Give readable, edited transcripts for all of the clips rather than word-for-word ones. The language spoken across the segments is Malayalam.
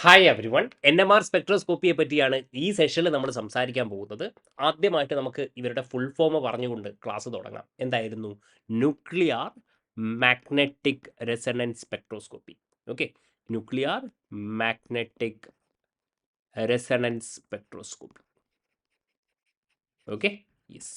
ഹായ് എവരി വൺ, NMR സ്പെക്ട്രോസ്കോപ്പിയെ പറ്റിയാണ് ഈ സെഷനിൽ നമ്മൾ സംസാരിക്കാൻ പോകുന്നത്. ആദ്യമായിട്ട് നമുക്ക് ഇവരുടെ ഫുൾ ഫോം പറഞ്ഞുകൊണ്ട് ക്ലാസ് തുടങ്ങാം. എന്തായിരുന്നു? Nuclear magnetic resonance spectroscopy. Okay, nuclear magnetic resonance spectroscopy. Okay, yes.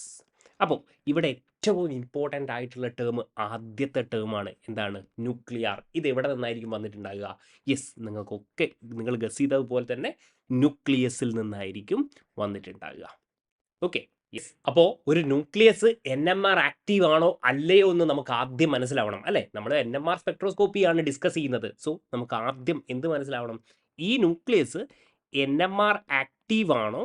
അപ്പോൾ ഇവിടെ ഏറ്റവും ഇമ്പോർട്ടൻ്റ് ആയിട്ടുള്ള ടേം, ആദ്യത്തെ ടേമാണ് എന്താണ്? ന്യൂക്ലിയർ. ഇത് എവിടെ നിന്നായിരിക്കും വന്നിട്ടുണ്ടാകുക? യെസ്, നിങ്ങൾക്കൊക്കെ നിങ്ങൾ ഗസ് ചെയ്തതുപോലെ തന്നെ ന്യൂക്ലിയസിൽ നിന്നായിരിക്കും വന്നിട്ടുണ്ടാകുക. Okay, yes. അപ്പോൾ ഒരു ന്യൂക്ലിയസ് NMR ആക്റ്റീവ് ആണോ അല്ലയോ എന്ന് നമുക്ക് ആദ്യം മനസ്സിലാവണം, അല്ലേ? നമ്മൾ NMR സ്പെക്ട്രോസ്കോപ്പിയാണ് ഡിസ്കസ് ചെയ്യുന്നത്. സോ നമുക്ക് ആദ്യം എന്ത് മനസ്സിലാവണം? ഈ ന്യൂക്ലിയസ് NMR ആക്റ്റീവ് ആണോ?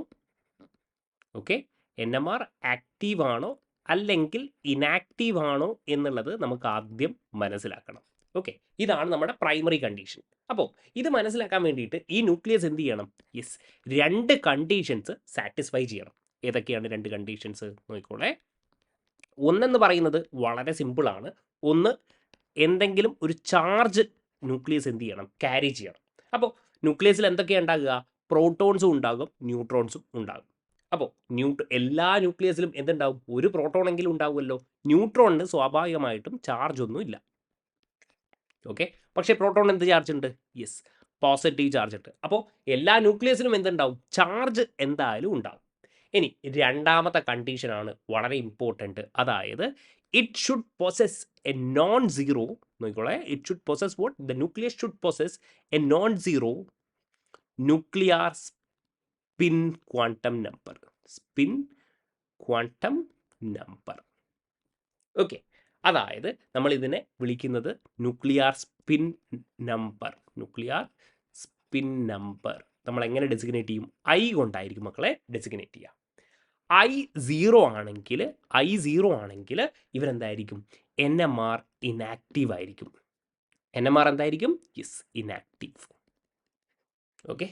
ഓക്കെ, NMR ആക്റ്റീവ് ആണോ അല്ലെങ്കിൽ ഇനാക്റ്റീവ് ആണോ എന്നുള്ളത് നമുക്ക് ആദ്യം മനസ്സിലാക്കണം. ഓക്കെ, ഇതാണ് നമ്മുടെ പ്രൈമറി കണ്ടീഷൻ. അപ്പോൾ ഇത് മനസ്സിലാക്കാൻ വേണ്ടിയിട്ട് ഈ ന്യൂക്ലിയസ് എന്ത് ചെയ്യണം? യെസ്, രണ്ട് കണ്ടീഷൻസ് സാറ്റിസ്ഫൈ ചെയ്യണം. ഏതൊക്കെയാണ് രണ്ട് കണ്ടീഷൻസ്? നോക്കിക്കോളെ. ഒന്നെന്ന് പറയുന്നത് വളരെ സിമ്പിളാണ്. ഒന്ന്, എന്തെങ്കിലും ഒരു ചാർജ് ന്യൂക്ലിയസ് എന്ത് ചെയ്യണം? ക്യാരി ചെയ്യണം. അപ്പോൾ ന്യൂക്ലിയസിൽ എന്തൊക്കെയാണ് ഉണ്ടാകുക? പ്രോട്ടോൺസും ഉണ്ടാകും, ന്യൂട്രോൺസും ഉണ്ടാകും. അപ്പോൾ എല്ലാ ന്യൂക്ലിയസിലും എന്തുണ്ടാവും? ഒരു പ്രോട്ടോണെങ്കിലും ഉണ്ടാവുമല്ലോ. ന്യൂട്രോണിന് സ്വാഭാവികമായിട്ടും ചാർജ് ഒന്നും ഇല്ല. ഓക്കെ, പക്ഷേ പ്രോട്ടോൺ എന്ത് ചാർജ് ഉണ്ട്? യെസ്, പോസിറ്റീവ് ചാർജ് ഉണ്ട്. അപ്പോൾ എല്ലാ ന്യൂക്ലിയസിലും എന്തുണ്ടാവും? ചാർജ് എന്തായാലും ഉണ്ടാവും. ഇനി രണ്ടാമത്തെ കണ്ടീഷനാണ് വളരെ ഇമ്പോർട്ടൻറ്റ്. അതായത് it should possess a non zero. നോക്കിക്കോളെ, it should possess what? The nucleus should possess a non zero nuclear spin quantum number. Spin quantum number. Okay, അതായത് നമ്മൾ ഇതിനെ വിളിക്കുന്നത് nuclear spin number. Nuclear spin number നമ്മൾ എങ്ങനെ ഡെസിഗ്നേറ്റ് ചെയ്യും? ഐ കൊണ്ടായിരിക്കും മക്കളെ ഡെസിഗ്നേറ്റ് ചെയ്യുക. I0 ആണെങ്കിൽ ഇവരെന്തായിരിക്കും? NMR ഇനാക്റ്റീവ് ആയിരിക്കും. NMR എന്തായിരിക്കും? Yes, inactive. ഓക്കെ,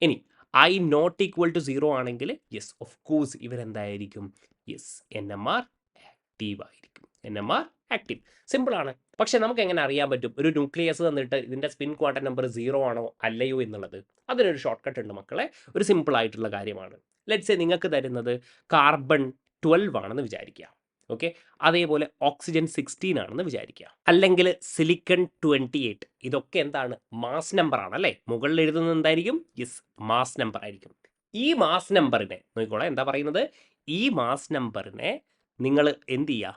ഇനി I≠0 ആണെങ്കിൽ യെസ്, ഓഫ് കോഴ്സ് ഇവരെന്തായിരിക്കും? യെസ്, NMR ആക്റ്റീവ് ആയിരിക്കും. NMR active. സിമ്പിളാണ്. പക്ഷെ നമുക്ക് എങ്ങനെ അറിയാൻ പറ്റും ഒരു ന്യൂക്ലിയസ് തന്നിട്ട് ഇതിൻ്റെ സ്പിൻ ക്വാണ്ടം നമ്പർ 0 ആണോ അല്ലയോ എന്നുള്ളത്? അതിനൊരു ഷോർട്ട് കട്ട് ഉണ്ട് മക്കളെ. ഒരു സിമ്പിൾ ആയിട്ടുള്ള കാര്യമാണ്. ലെറ്റ്സ് സേ നിങ്ങൾക്ക് തരുന്നത് കാർബൺ 12 ആണെന്ന് വിചാരിക്കുക. ഓക്കെ, അതേപോലെ ഓക്സിജൻ 16 ആണെന്ന് വിചാരിക്കുക, അല്ലെങ്കിൽ സിലിക്കൺ 28. ഇതൊക്കെ എന്താണ്? മാസ് നമ്പർ ആണ്, അല്ലേ? മുകളിൽ എഴുതുന്നത് എന്തായിരിക്കും? യെസ്, മാസ് നമ്പർ ആയിരിക്കും. ഈ മാസ് നമ്പറിനെ നോക്കിക്കോളെ, എന്താ പറയുന്നത്? ഈ മാസ് നമ്പറിനെ നിങ്ങൾ എന്ത് ചെയ്യുക?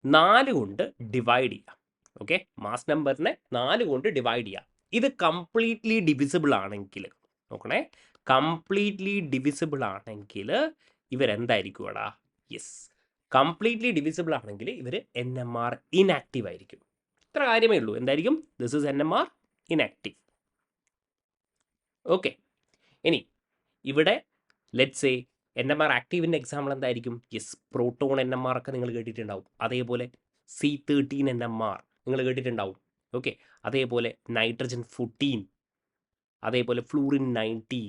4 കൊണ്ട് ഡിവൈഡ് ചെയ്യുക. ഓക്കെ, മാസ് നമ്പറിനെ 4 കൊണ്ട് ഡിവൈഡ് ചെയ്യുക. ഇത് കംപ്ലീറ്റ്ലി ഡിവിസിബിൾ ആണെങ്കിൽ, നോക്കണേ, കംപ്ലീറ്റ്ലി ഡിവിസിബിൾ ആണെങ്കിൽ ഇവരെന്തായിരിക്കും എടാ? യെസ്, കംപ്ലീറ്റ്ലി ഡിവിസിബിൾ ആണെങ്കിൽ ഇവർ NMR ഇനാക്റ്റീവ് ആയിരിക്കും. ഇത്ര കാര്യമേ ഉള്ളൂ. എന്തായിരിക്കും? This is NMR inactive. Okay, ഇനി ഇവിടെ ലെറ്റ്സ് സേ NMR ആക്റ്റീവിൻ്റെ എക്സാമ്പിൾ എന്തായിരിക്കും? യെസ്, പ്രോട്ടോൺ NMR ഒക്കെ നിങ്ങൾ കേട്ടിട്ടുണ്ടാവും. അതേപോലെ C13 NMR നിങ്ങൾ കേട്ടിട്ടുണ്ടാവും. ഓക്കെ, അതേപോലെ നൈട്രജൻ 14, അതേപോലെ ഫ്ലൂറിൻ 19.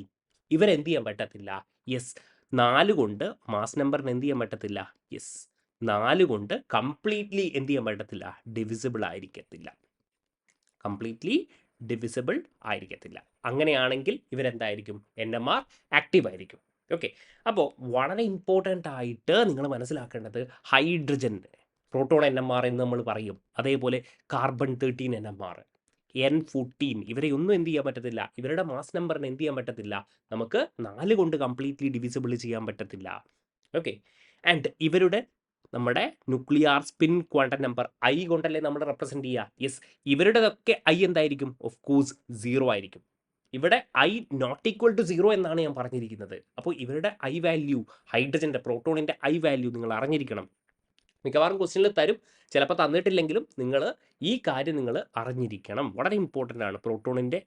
ഇവരെന്ത് ചെയ്യാൻ പറ്റത്തില്ല? യെസ്, 4 കൊണ്ട് മാസ് നമ്പറിന് എന്ത് ചെയ്യാൻ പറ്റത്തില്ല? യെസ്, 4 കൊണ്ട് കംപ്ലീറ്റ്ലി എന്ത് ചെയ്യാൻ പറ്റത്തില്ല? ഡിവിസിബിൾ ആയിരിക്കത്തില്ല. കംപ്ലീറ്റ്ലി ഡിവിസിബിൾ ആയിരിക്കത്തില്ല. അങ്ങനെയാണെങ്കിൽ ഇവരെന്തായിരിക്കും? NMR ആക്റ്റീവ് ആയിരിക്കും. ഓക്കെ, അപ്പോൾ വളരെ ഇമ്പോർട്ടൻ്റ് ആയിട്ട് നിങ്ങൾ മനസ്സിലാക്കേണ്ടത് ഹൈഡ്രജൻ പ്രോട്ടോൺ NMR എന്ന് നമ്മൾ പറയും. അതേപോലെ കാർബൺ 13 NMR, N14, ഇവരെ ഒന്നും എന്ത് ചെയ്യാൻ പറ്റത്തില്ല? ഇവരുടെ മാസ് നമ്പറിന് എന്ത് ചെയ്യാൻ പറ്റത്തില്ല? നമുക്ക് 4 കൊണ്ട് കംപ്ലീറ്റ്ലി ഡിവിസിബിൾ ചെയ്യാൻ പറ്റത്തില്ല. ഓക്കെ, ആൻഡ് ഇവരുടെ നമ്മുടെ nuclear spin quantum number I കൊണ്ടല്ലേ നമ്മൾ റെപ്രസെൻറ്റ് ചെയ്യുക. യെസ്, ഇവരുടെതൊക്കെ I എന്തായിരിക്കും? ഓഫ് കോഴ്സ് 0 ആയിരിക്കും. ഇവിടെ I≠0 എന്നാണ് ഞാൻ പറഞ്ഞിരിക്കുന്നത്. അപ്പോൾ ഇവരുടെ I വാല്യൂ, ഹൈഡ്രജൻ്റെ പ്രോട്ടോണിൻ്റെ I വാല്യൂ നിങ്ങൾ അറിഞ്ഞിരിക്കണം. മിക്കവാറും ക്വസ്റ്റ്യനിൽ തരും, ചിലപ്പോൾ തന്നിട്ടില്ലെങ്കിലും നിങ്ങൾ ഈ കാര്യം നിങ്ങൾ അറിഞ്ഞിരിക്കണം. വളരെ ഇമ്പോർട്ടൻ്റ് ആണ്. പ്രോട്ടോണിൻ്റെ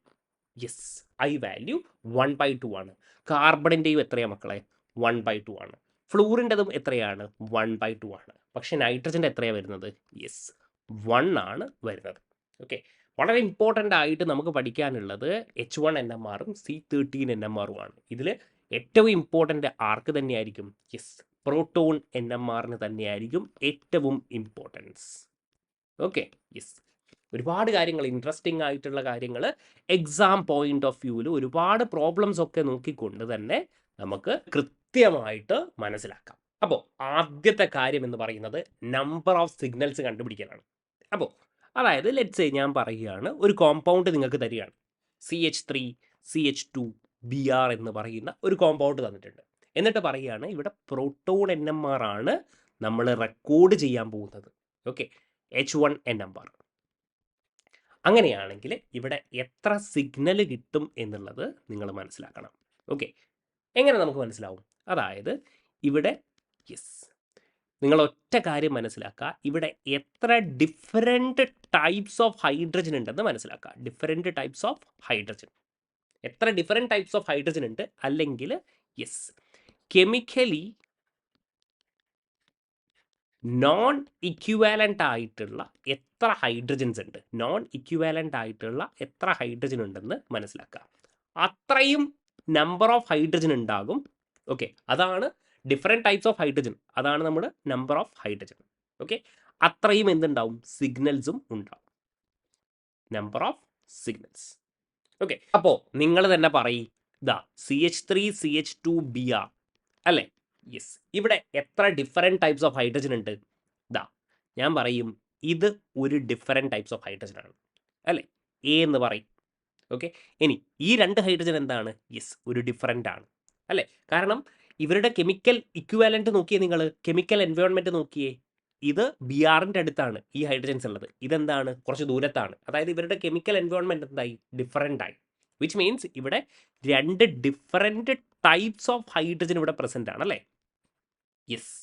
യെസ് I വാല്യൂ 1/2 ആണ്. കാർബണിൻ്റെയും എത്രയാണ് മക്കളെ? 1/2 ആണ്. ഫ്ലൂറിൻ്റെതും എത്രയാണ്? 1/2 ആണ്. പക്ഷേ നൈട്രജൻ്റെ എത്രയാണ് വരുന്നത്? യെസ്, 1 ആണ് വരുന്നത്. ഓക്കെ, വളരെ ഇമ്പോർട്ടൻ്റ് ആയിട്ട് നമുക്ക് പഠിക്കാനുള്ളത് H1 NMRഉം C13 NMRഉം ആണ്. ഇതിൽ ഏറ്റവും ഇമ്പോർട്ടൻ്റ് ആർക്ക് തന്നെയായിരിക്കും? യെസ്, പ്രോട്ടോൺ NMRന് തന്നെയായിരിക്കും ഏറ്റവും ഇമ്പോർട്ടൻസ്. Okay, yes. ഒരുപാട് കാര്യങ്ങൾ, ഇൻട്രസ്റ്റിംഗ് ആയിട്ടുള്ള കാര്യങ്ങൾ എക്സാം പോയിന്റ് ഓഫ് വ്യൂവിൽ ഒരുപാട് പ്രോബ്ലംസ് ഒക്കെ നോക്കിക്കൊണ്ട് തന്നെ നമുക്ക് കൃത്യമായിട്ട് മനസ്സിലാക്കാം. അപ്പോൾ ആദ്യത്തെ കാര്യം എന്ന് പറയുന്നത് നമ്പർ ഓഫ് സിഗ്നൽസ് കണ്ടുപിടിക്കാനാണ്. അപ്പോൾ അതായത് ലെറ്റ്സ് സേ ഞാൻ പറയുകയാണ്, ഒരു കോമ്പൗണ്ട് നിങ്ങൾക്ക് തരികയാണ്, CH3 CH2 Br എന്ന് പറയുന്ന ഒരു കോമ്പൗണ്ട് തന്നിട്ടുണ്ട്. എന്നിട്ട് പറയുകയാണ് ഇവിടെ പ്രോട്ടോൺ NMR ആണ് നമ്മൾ റെക്കോർഡ് ചെയ്യാൻ പോകുന്നത്. Okay, H1 NMR. അങ്ങനെയാണെങ്കിൽ ഇവിടെ എത്ര സിഗ്നൽ കിട്ടും എന്നുള്ളത് നിങ്ങൾ മനസ്സിലാക്കണം. ഓക്കെ, എങ്ങനെ നമുക്ക് മനസ്സിലാവും? അതായത് ഇവിടെ യെസ്, നിങ്ങൾ ഒറ്റ കാര്യം മനസ്സിലാക്കുക, ഇവിടെ എത്ര ഡിഫറെൻറ്റ് ടൈപ്സ് ഓഫ് ഹൈഡ്രജൻ ഉണ്ടെന്ന് മനസ്സിലാക്കുക. ഡിഫറെൻറ്റ് ടൈപ്സ് ഓഫ് ഹൈഡ്രജൻ, എത്ര ഡിഫറെൻറ്റ് ടൈപ്സ് ഓഫ് ഹൈഡ്രജൻ ഉണ്ട്, അല്ലെങ്കിൽ യെസ് കെമിക്കലി നോൺ ഇക്വിവാലൻ്റ് ആയിട്ടുള്ള എത്ര ഹൈഡ്രജൻസ് ഉണ്ട്, നോൺ ഇക്വിവാലൻ്റ് ആയിട്ടുള്ള എത്ര ഹൈഡ്രജൻ ഉണ്ടെന്ന് മനസ്സിലാക്കുക. അത്രയും നമ്പർ ഓഫ് ഹൈഡ്രജൻ ഉണ്ടാകും. ഓക്കെ, അതാണ് ഡിഫറെൻറ്റ് ടൈപ്സ് ഓഫ് ഹൈഡ്രജൻ, അതാണ് നമ്മുടെ നമ്പർ ഓഫ് ഹൈഡ്രജൻ. ഓക്കെ, അത്രയും എന്തുണ്ടാവും? സിഗ്നൽസും ഉണ്ടാവും, നമ്പർ ഓഫ് സിഗ്നൽസ്. ഓക്കെ, അപ്പോൾ നിങ്ങൾ തന്നെ പറയും, ഇതാ CH3 CH2 Br അല്ലേ? യെസ്, ഇവിടെ എത്ര ഡിഫറെൻറ്റ് ടൈപ്സ് ഓഫ് ഹൈഡ്രജൻ ഉണ്ട്? ഇതാ ഞാൻ പറയും, ഇത് ഒരു ഡിഫറെൻറ്റ് ടൈപ്സ് ഓഫ് ഹൈഡ്രജൻ ആണ് അല്ലേ, എ എന്ന് പറയും. ഓക്കെ, ഇനി ഈ രണ്ട് ഹൈഡ്രജൻ എന്താണ്? യെസ്, ഒരു ഡിഫറെൻ്റ് ആണ് അല്ലേ? കാരണം ഇവരുടെ കെമിക്കൽ ഇക്വാലൻറ്റ് നോക്കിയേ, നിങ്ങൾ കെമിക്കൽ എൻവയോൺമെൻറ്റ് നോക്കിയേ, ഇത് Brൻ്റെ അടുത്താണ് ഈ ഹൈഡ്രജൻസ് ഉള്ളത്, ഇതെന്താണ്? കുറച്ച് ദൂരത്താണ്. അതായത് ഇവരുടെ കെമിക്കൽ എൻവയോൺമെൻറ്റ് എന്തായി? ഡിഫറെൻ്റ് ആയി. വിച്ച് മീൻസ് ഇവിടെ രണ്ട് ഡിഫറെൻറ്റ് ടൈപ്സ് ഓഫ് ഹൈഡ്രജൻ ഇവിടെ പ്രസൻ്റ് ആണ് അല്ലേ? യെസ്,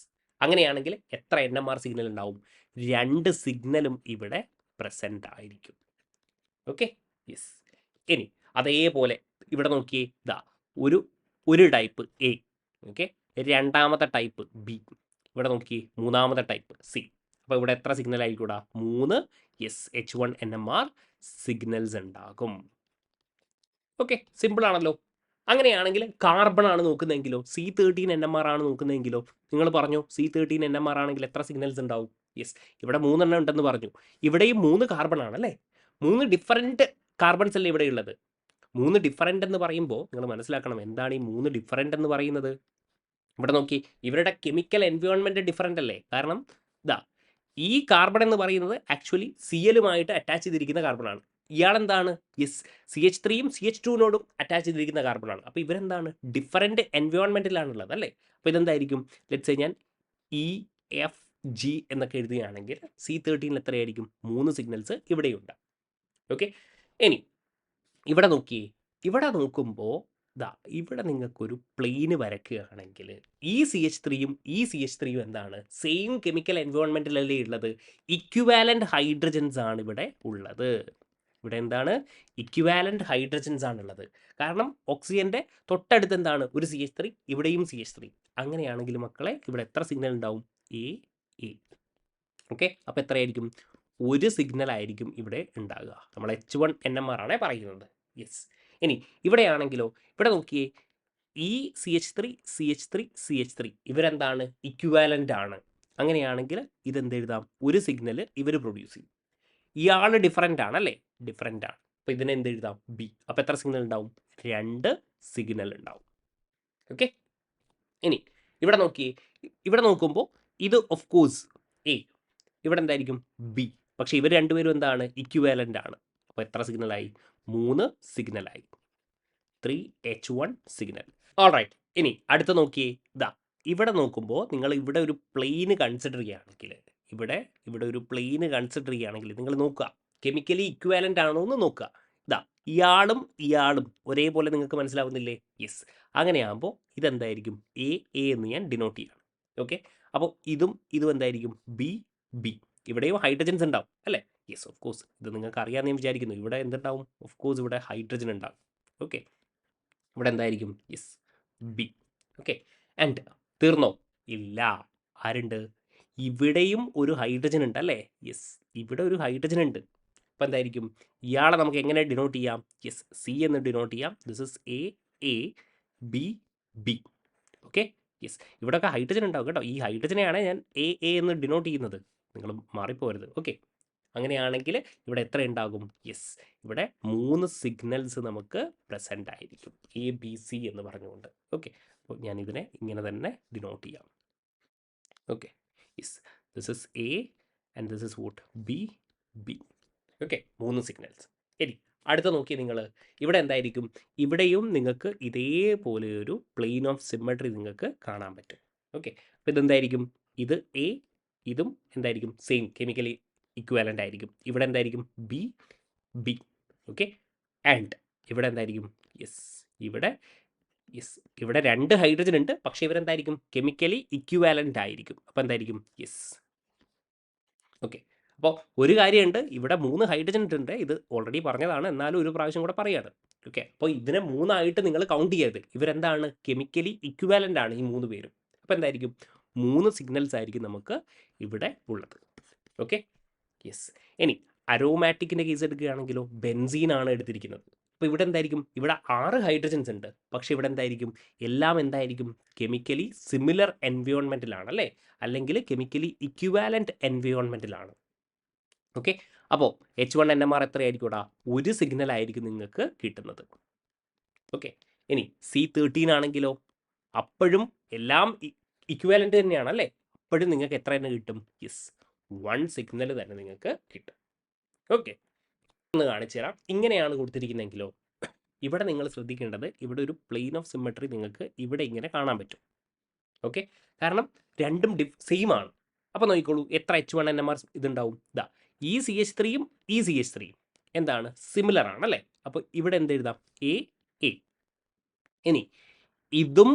അങ്ങനെയാണെങ്കിൽ എത്ര NMR സിഗ്നൽ ഉണ്ടാവും? രണ്ട് സിഗ്നലും ഇവിടെ പ്രസൻ്റ് ആയിരിക്കും. Okay, yes. ഇനി അതേപോലെ ഇവിടെ നോക്കിയേ, ഇതാ ഒരു ടൈപ്പ് എ, ഓക്കെ, രണ്ടാമത്തെ ടൈപ്പ് ബി, ഇവിടെ നോക്കിയേ മൂന്നാമത്തെ ടൈപ്പ് സി. അപ്പോൾ ഇവിടെ എത്ര സിഗ്നൽ ആയിരിക്കൂടാ? 3 H1 NMR സിഗ്നൽസ് ഉണ്ടാകും. ഓക്കെ, സിമ്പിൾ ആണല്ലോ. അങ്ങനെയാണെങ്കിൽ കാർബൺ ആണ് നോക്കുന്നതെങ്കിലോ, C13 NMR ആണ് നോക്കുന്നതെങ്കിലോ, നിങ്ങൾ പറഞ്ഞു C13 NMR ആണെങ്കിൽ എത്ര സിഗ്നൽസ് ഉണ്ടാവും? യെസ്, ഇവിടെ 3 എണ്ണം ഉണ്ടെന്ന് പറഞ്ഞു. ഇവിടെയും 3 കാർബൺ ആണല്ലേ, 3 ഡിഫറെൻറ്റ് കാർബൺസ് അല്ലേ ഇവിടെ ഉള്ളത്. 3 ഡിഫറെൻ്റ് എന്ന് പറയുമ്പോൾ നിങ്ങൾ മനസ്സിലാക്കണം, എന്താണ് ഈ 3 ഡിഫറെൻ്റ് എന്ന് പറയുന്നത്? ഇവിടെ നോക്കി, ഇവരുടെ കെമിക്കൽ എൻവയോൺമെൻറ്റ് ഡിഫറെൻ്റ് അല്ലേ. കാരണം ഇതാ ഈ കാർബൺ എന്ന് പറയുന്നത് ആക്ച്വലി Cl-ഉമായിട്ട് അറ്റാച്ച് ചെയ്തിരിക്കുന്ന കാർബണാണ്. ഇയാളെന്താണ്? യെസ്, CH3യും CH2നോടും അറ്റാച്ച് ചെയ്തിരിക്കുന്ന കാർബണാണ്. അപ്പോൾ ഇവരെന്താണ്? ഡിഫറെൻറ്റ് എൻവയോൺമെൻറ്റിലാണുള്ളത് അല്ലേ. അപ്പോൾ ഇതെന്തായിരിക്കും? ലെറ്റ്സ് സേ ഞാൻ EFG എന്നൊക്കെ എഴുതുകയാണെങ്കിൽ C13 എത്രയായിരിക്കും? 3 സിഗ്നൽസ് ഇവിടെയുണ്ട്. ഓക്കെ, ഇനി ഇവിടെ നോക്കിയേ, ഇവിടെ നോക്കുമ്പോൾ ദാ ഇവിടെ നിങ്ങൾക്കൊരു പ്ലെയിന് വരയ്ക്കുകയാണെങ്കിൽ ഈ CH3യും ഈ CH3യും എന്താണ്? സെയിം കെമിക്കൽ എൻവയോൺമെൻറ്റിലല്ലേ ഉള്ളത്. ഇക്വിവാലൻ്റ് ഹൈഡ്രജൻസ് ആണ് ഇവിടെ ഉള്ളത്. ഇവിടെ എന്താണ്? ഇക്വിവാലൻ്റ് ഹൈഡ്രജൻസ് ആണുള്ളത്. കാരണം ഓക്സിജൻ്റെ തൊട്ടടുത്ത് എന്താണ്? ഒരു CH3, ഇവിടെയും CH3. അങ്ങനെയാണെങ്കിൽ മക്കളെ ഇവിടെ എത്ര സിഗ്നൽ ഉണ്ടാവും? എ. ഓക്കെ, അപ്പോൾ എത്രയായിരിക്കും? ഒരു സിഗ്നൽ ആയിരിക്കും ഇവിടെ ഉണ്ടാകുക. നമ്മൾ H1 NMR ആണേ പറയുന്നത്. യെസ്, ഇനി ഇവിടെയാണെങ്കിലോ, ഇവിടെ നോക്കിയേ, ഈ CH3 ഇവരെന്താണ്? ഇക്വിവാലൻ്റ് ആണ്. അങ്ങനെയാണെങ്കിൽ ഇതെന്ത് എഴുതാം? ഒരു സിഗ്നൽ ഇവർ പ്രൊഡ്യൂസ് ചെയ്യും. ഇയാൾ ഡിഫറെൻ്റ് ആണല്ലേ, ഡിഫറെൻ്റ് ആണ്. അപ്പോൾ ഇതിനെ എന്ത് എഴുതാം? ബി. അപ്പോൾ എത്ര സിഗ്നൽ ഉണ്ടാവും? 2 സിഗ്നൽ ഉണ്ടാവും. ഓക്കെ, ഇനി ഇവിടെ നോക്കിയേ, ഇവിടെ നോക്കുമ്പോൾ ഇത് ഓഫ് കോഴ്സ് എ, ഇവിടെ എന്തായിരിക്കും? ബി. പക്ഷേ ഇവർ രണ്ടുപേരും എന്താണ്? ഇക്വിവാലൻ്റ് ആണ്. അപ്പോൾ എത്ര സിഗ്നലായി? 3 സിഗ്നലായി. 3H1 signal. ഓൾ റൈറ്റ്, ഇനി അടുത്ത നോക്കിയേ, ഇതാ ഇവിടെ നോക്കുമ്പോൾ നിങ്ങൾ ഇവിടെ ഒരു പ്ലെയിന് കൺസിഡർ ചെയ്യുകയാണെങ്കിൽ, ഇവിടെ ഒരു പ്ലെയിന് കൺസിഡർ ചെയ്യുകയാണെങ്കിൽ നിങ്ങൾ നോക്കുക, കെമിക്കലി ഇക്വാലൻ്റ് ആണോ എന്ന് നോക്കുക. ഇതാ ഇയാളും ഇയാളും ഒരേപോലെ നിങ്ങൾക്ക് മനസ്സിലാവുന്നില്ലേ? യെസ്, അങ്ങനെയാകുമ്പോൾ ഇതെന്തായിരിക്കും? എ എന്ന് ഞാൻ ഡിനോട്ട് ചെയ്യണം. ഓക്കെ, അപ്പോൾ ഇതും എന്തായിരിക്കും? ബി. ഇവിടെയും ഹൈഡ്രജൻസ് ഉണ്ടാവും അല്ലേ? യെസ്, ഓഫ് കോഴ്സ്, ഇത് നിങ്ങൾക്ക് അറിയാമെന്ന് ഞാൻ വിചാരിക്കുന്നു. ഇവിടെ എന്തുണ്ടാവും? ഓഫ് കോഴ്സ് ഇവിടെ ഹൈഡ്രജൻ ഉണ്ടാവും. ഓക്കെ, ഇവിടെ എന്തായിരിക്കും? Yes, B. ഓക്കെ, ആൻഡ് തീർന്നോ? ഇല്ല, ആരുണ്ട്? ഇവിടെയും ഒരു ഹൈഡ്രജൻ ഉണ്ട് അല്ലേ? യെസ്, ഇവിടെ ഒരു ഹൈഡ്രജൻ ഉണ്ട്. അപ്പോൾ എന്തായിരിക്കും? ഇയാളെ നമുക്ക് എങ്ങനെ ഡിനോട്ട് ചെയ്യാം? യെസ്, സി എന്ന് ഡിനോട്ട് ചെയ്യാം. This is A, B. Okay, yes, ഇവിടെയൊക്കെ ഹൈഡ്രജൻ ഉണ്ടാവും കേട്ടോ. ഈ ഹൈഡ്രജനെയാണ് ഞാൻ എ എന്ന് ഡിനോട്ട് ചെയ്യുന്നത്, നിങ്ങൾ മാറിപ്പോരുത്. ഓക്കെ, അങ്ങനെയാണെങ്കിൽ ഇവിടെ എത്ര ഉണ്ടാകും? യെസ്, ഇവിടെ 3 സിഗ്നൽസ് നമുക്ക് പ്രസൻ്റ് ആയിരിക്കും, എ ബി സി എന്ന് പറഞ്ഞുകൊണ്ട്. ഓക്കെ, അപ്പോൾ ഞാൻ ഇതിനെ ഇങ്ങനെ തന്നെ ഡിനോട്ട് ചെയ്യാം. Okay, yes, this is A and this is vote B B. Okay, 3 signals. ഇനി അടുത്ത നോക്കി നിങ്ങൾ, ഇവിടെ എന്തായിരിക്കും? ഇവിടെയും നിങ്ങൾക്ക് ഇതേപോലെ ഒരു പ്ലെയിൻ ഓഫ് സിമ്മട്രി നിങ്ങൾക്ക് കാണാൻ പറ്റും. ഓക്കെ, അപ്പോൾ ഇതെന്തായിരിക്കും? ഇത് എ, ഇതും എന്തായിരിക്കും? സെയിം കെമിക്കലി ഇക്വാലൻ്റ് ആയിരിക്കും. ഇവിടെ എന്തായിരിക്കും? B B. ഓക്കെ, ആൻഡ് ഇവിടെ എന്തായിരിക്കും? യെസ്, ഇവിടെ ഇവിടെ 2 ഹൈഡ്രജൻ ഉണ്ട്, പക്ഷേ ഇവരെന്തായിരിക്കും? കെമിക്കലി ഇക്വാലൻ്റ് ആയിരിക്കും. അപ്പോൾ എന്തായിരിക്കും? യെസ്. ഓക്കെ, അപ്പോൾ ഒരു കാര്യമുണ്ട്, ഇവിടെ 3 ഹൈഡ്രജൻ ഉണ്ട്, ഇത് ഓൾറെഡി പറഞ്ഞതാണ്, എന്നാലും ഒരു പ്രാവശ്യം കൂടെ പറയാണ്. ഓക്കെ, അപ്പോൾ ഇതിനെ 3 നിങ്ങൾ കൗണ്ട് ചെയ്യരുത്. ഇവരെന്താണ്? കെമിക്കലി ഇക്വാലൻ്റ് ആണ് ഈ 3 പേരും. അപ്പോൾ എന്തായിരിക്കും? 3 സിഗ്നൽസ് ആയിരിക്കും നമുക്ക് ഇവിടെ ഉള്ളത്. Okay, yes. ഇനി അരോമാറ്റിക്കിൻ്റെ കേസ് എടുക്കുകയാണെങ്കിലോ, ബെൻസീനാണ് എടുത്തിരിക്കുന്നത്. അപ്പോൾ ഇവിടെ എന്തായിരിക്കും? ഇവിടെ 6 ഹൈഡ്രജൻസ് ഉണ്ട്, പക്ഷേ ഇവിടെ എന്തായിരിക്കും? എല്ലാം എന്തായിരിക്കും? കെമിക്കലി സിമിലർ എൻവയോൺമെൻറ്റിലാണ് അല്ലേ, അല്ലെങ്കിൽ കെമിക്കലി ഇക്വാലൻ്റ് എൻവയോൺമെൻറ്റിലാണ്. ഓക്കെ, അപ്പോൾ H1NMR എത്രയായിരിക്കും? ഇവിടെ 1 സിഗ്നൽ ആയിരിക്കും നിങ്ങൾക്ക് കിട്ടുന്നത്. ഓക്കെ, ഇനി C13 ആണെങ്കിലോ, അപ്പോഴും എല്ലാം ഇക്വാലൻ്റ് തന്നെയാണ് അല്ലേ, അപ്പോഴും നിങ്ങൾക്ക് എത്ര തന്നെ കിട്ടും? യെസ്, 1 സിഗ്നൽ തന്നെ നിങ്ങൾക്ക് കിട്ടും. ഓക്കെ, ഒന്ന് കാണിച്ചു തരാം. ഇങ്ങനെയാണ് കൊടുത്തിരിക്കുന്നതെങ്കിലോ, ഇവിടെ നിങ്ങൾ ശ്രദ്ധിക്കേണ്ടത്, ഇവിടെ ഒരു പ്ലെയിൻ ഓഫ് സിമ്മട്രി നിങ്ങൾക്ക് ഇവിടെ ഇങ്ങനെ കാണാൻ പറ്റും. ഓക്കെ, കാരണം രണ്ടും സെയിം ആണ്. അപ്പോൾ നോക്കിക്കോളൂ, എത്ര H1NMR ഇതുണ്ടാവും? ഇതാ, ഈ CH3യും ഈ CH3യും എന്താണ്? സിമിലർ ആണ് അല്ലേ. അപ്പോൾ ഇവിടെ എന്ത് എഴുതാം? A A. ഇനി ഇതും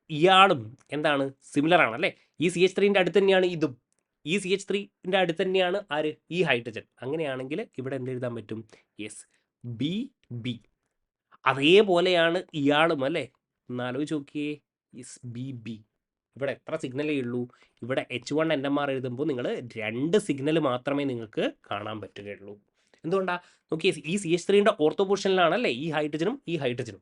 ഇയാളും എന്താണ്? സിമിലർ ആണല്ലേ. ഈ CH3ൻ്റെ അടുത്ത് തന്നെയാണ് ഇതും, ഈ CH3ൻ്റെ അടുത്ത് തന്നെയാണ് ആര്? ഈ ഹൈഡ്രജൻ. അങ്ങനെയാണെങ്കിൽ ഇവിടെ എന്ത് എഴുതാൻ പറ്റും? Yes, B B. അതേപോലെയാണ് ഇയാളും അല്ലേ, എന്നാലോചിച്ച് നോക്കിയേ. Yes, B B. ഇവിടെ എത്ര സിഗ്നലേ ഉള്ളൂ? ഇവിടെ H1NMR എഴുതുമ്പോൾ നിങ്ങൾ 2 സിഗ്നൽ മാത്രമേ നിങ്ങൾക്ക് കാണാൻ പറ്റുകയുള്ളൂ. എന്തുകൊണ്ടാണ്? നോക്കിയേ, ഈ CH3ൻ്റെ ഓർത്തോ പൊസിഷനിലാണല്ലേ ഈ ഹൈഡ്രജനും ഈ ഹൈഡ്രജനും.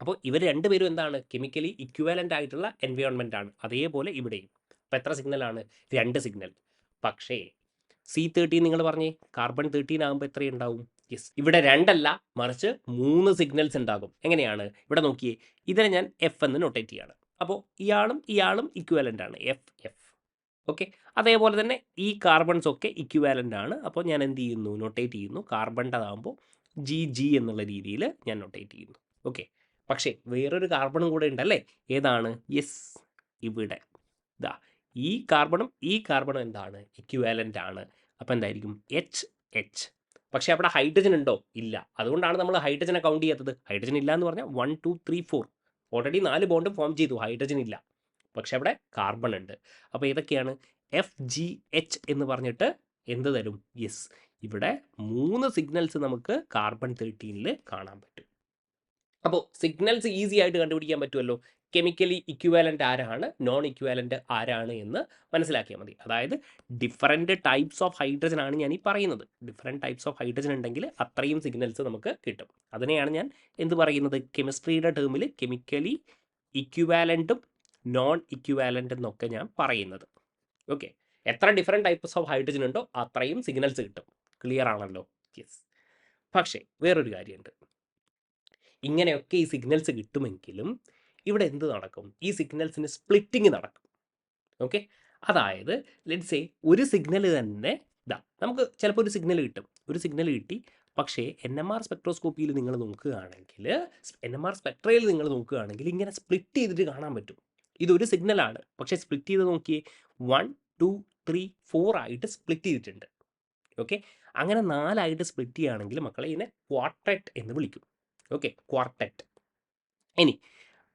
അപ്പോൾ ഇവർ രണ്ടുപേരും എന്താണ്? കെമിക്കലി ഇക്വാലൻ്റ് ആയിട്ടുള്ള എൻവയോൺമെൻ്റ് ആണ്. അതേപോലെ ഇവിടെയും. അപ്പോൾ എത്ര സിഗ്നലാണ്? 2 സിഗ്നൽ. പക്ഷേ C13 നിങ്ങൾ പറഞ്ഞേ, കാർബൺ 13 ആകുമ്പോൾ എത്രയുണ്ടാവും? യെസ്, ഇവിടെ 2 അല്ല, മറിച്ച് 3 സിഗ്നൽസ് ഉണ്ടാകും. എങ്ങനെയാണ്? ഇവിടെ നോക്കിയേ, ഇതിനെ ഞാൻ എഫ് എന്ന് നൊട്ടേറ്റ് ചെയ്യാണ്. അപ്പോൾ ഇയാളും ഇയാളും ഇക്വാലൻ്റ് ആണ്, എഫ് എഫ്. ഓക്കെ, അതേപോലെ തന്നെ ഈ കാർബൺസ് ഒക്കെ ഇക്വാലൻ്റ് ആണ്. അപ്പോൾ ഞാൻ എന്ത് ചെയ്യുന്നു? നൊട്ടേറ്റ് ചെയ്യുന്നു. കാർബണിൻ്റെതാകുമ്പോൾ ജി ജി എന്നുള്ള രീതിയിൽ ഞാൻ നൊട്ടേറ്റ് ചെയ്യുന്നു. ഓക്കെ, പക്ഷേ വേറൊരു കാർബണും കൂടെ ഉണ്ടല്ലേ. ഏതാണ്? യെസ്, ഇവിടെ ഇതാ, ഈ കാർബണും എന്താണ്? ഇക്വാലൻ്റ് ആണ്. അപ്പോൾ എന്തായിരിക്കും? H H. പക്ഷേ അവിടെ ഹൈഡ്രജൻ ഉണ്ടോ? ഇല്ല. അതുകൊണ്ടാണ് നമ്മൾ ഹൈഡ്രജനെ കൗണ്ട് ചെയ്യാത്തത്. ഹൈഡ്രജൻ ഇല്ല എന്ന് പറഞ്ഞാൽ 1 2 3 4 ഓൾറെഡി 4 ബോണ്ടും ഫോം ചെയ്തു, ഹൈഡ്രജൻ ഇല്ല. പക്ഷെ അവിടെ കാർബൺ ഉണ്ട്. അപ്പോൾ ഏതൊക്കെയാണ്? FGH എന്ന് പറഞ്ഞിട്ട് എന്ത് തരും? യെസ്, ഇവിടെ 3 സിഗ്നൽസ് നമുക്ക് കാർബൺ 13ൽ കാണാൻ പറ്റും. അപ്പോൾ സിഗ്നൽസ് ഈസി ആയിട്ട് കണ്ടുപിടിക്കാൻ പറ്റുമല്ലോ. കെമിക്കലി ഇക്വാലൻ്റ് ആരാണ്, നോൺ ഇക്വാലൻ്റ് ആരാണ് എന്ന് മനസ്സിലാക്കിയാൽ മതി. അതായത് ഡിഫറൻറ്റ് ടൈപ്സ് ഓഫ് ഹൈഡ്രജൻ ആണ് ഞാൻ ഈ പറയുന്നത്. ഡിഫറൻറ്റ് ടൈപ്സ് ഓഫ് ഹൈഡ്രജൻ ഉണ്ടെങ്കിൽ അത്രയും സിഗ്നൽസ് നമുക്ക് കിട്ടും. അതിനെയാണ് ഞാൻ എന്ത് പറയുന്നത്? കെമിസ്ട്രിയുടെ ടേമിൽ കെമിക്കലി ഇക്വാലൻറ്റും നോൺ ഇക്വാലൻ്റ് എന്നൊക്കെ ഞാൻ പറയുന്നത്. ഓക്കെ, എത്ര ഡിഫറെൻറ്റ് ടൈപ്സ് ഓഫ് ഹൈഡ്രജൻ ഉണ്ടോ അത്രയും സിഗ്നൽസ് കിട്ടും. ക്ലിയർ ആണല്ലോ? യെസ്. പക്ഷേ വേറൊരു കാര്യമുണ്ട്. ഇങ്ങനെയൊക്കെ ഈ സിഗ്നൽസ് കിട്ടുമെങ്കിലും ഇവിടെ എന്ത് നടക്കും? ഈ സിഗ്നൽസിന് സ്പ്ലിറ്റിങ് നടക്കും. ഓക്കെ, അതായത് ലെറ്റ്സ് സേ ഒരു സിഗ്നൽ തന്നെ ഇതാ, നമുക്ക് ചിലപ്പോൾ ഒരു സിഗ്നൽ കിട്ടും. ഒരു സിഗ്നൽ കിട്ടി, പക്ഷേ NMR സ്പെക്ട്രോസ്കോപ്പിയിൽ നിങ്ങൾ നോക്കുകയാണെങ്കിൽ, NMR സ്പെക്ട്രയിൽ നിങ്ങൾ നോക്കുകയാണെങ്കിൽ ഇങ്ങനെ സ്പ്ലിറ്റ് ചെയ്തിട്ട് കാണാൻ പറ്റും. ഇതൊരു സിഗ്നലാണ്, പക്ഷേ സ്പ്ലിറ്റ് ചെയ്ത് നോക്കിയേ, 1 2 3 4 ആയിട്ട് സ്പ്ലിറ്റ് ചെയ്തിട്ടുണ്ട്. ഓക്കെ, അങ്ങനെ 4 ആയിട്ട് സ്പ്ലിറ്റ് ചെയ്യുകയാണെങ്കിൽ മക്കളെ ഇതിനെ ക്വാർട്ടറ്റ് എന്ന് വിളിക്കും. Okay, quartet. ഇനി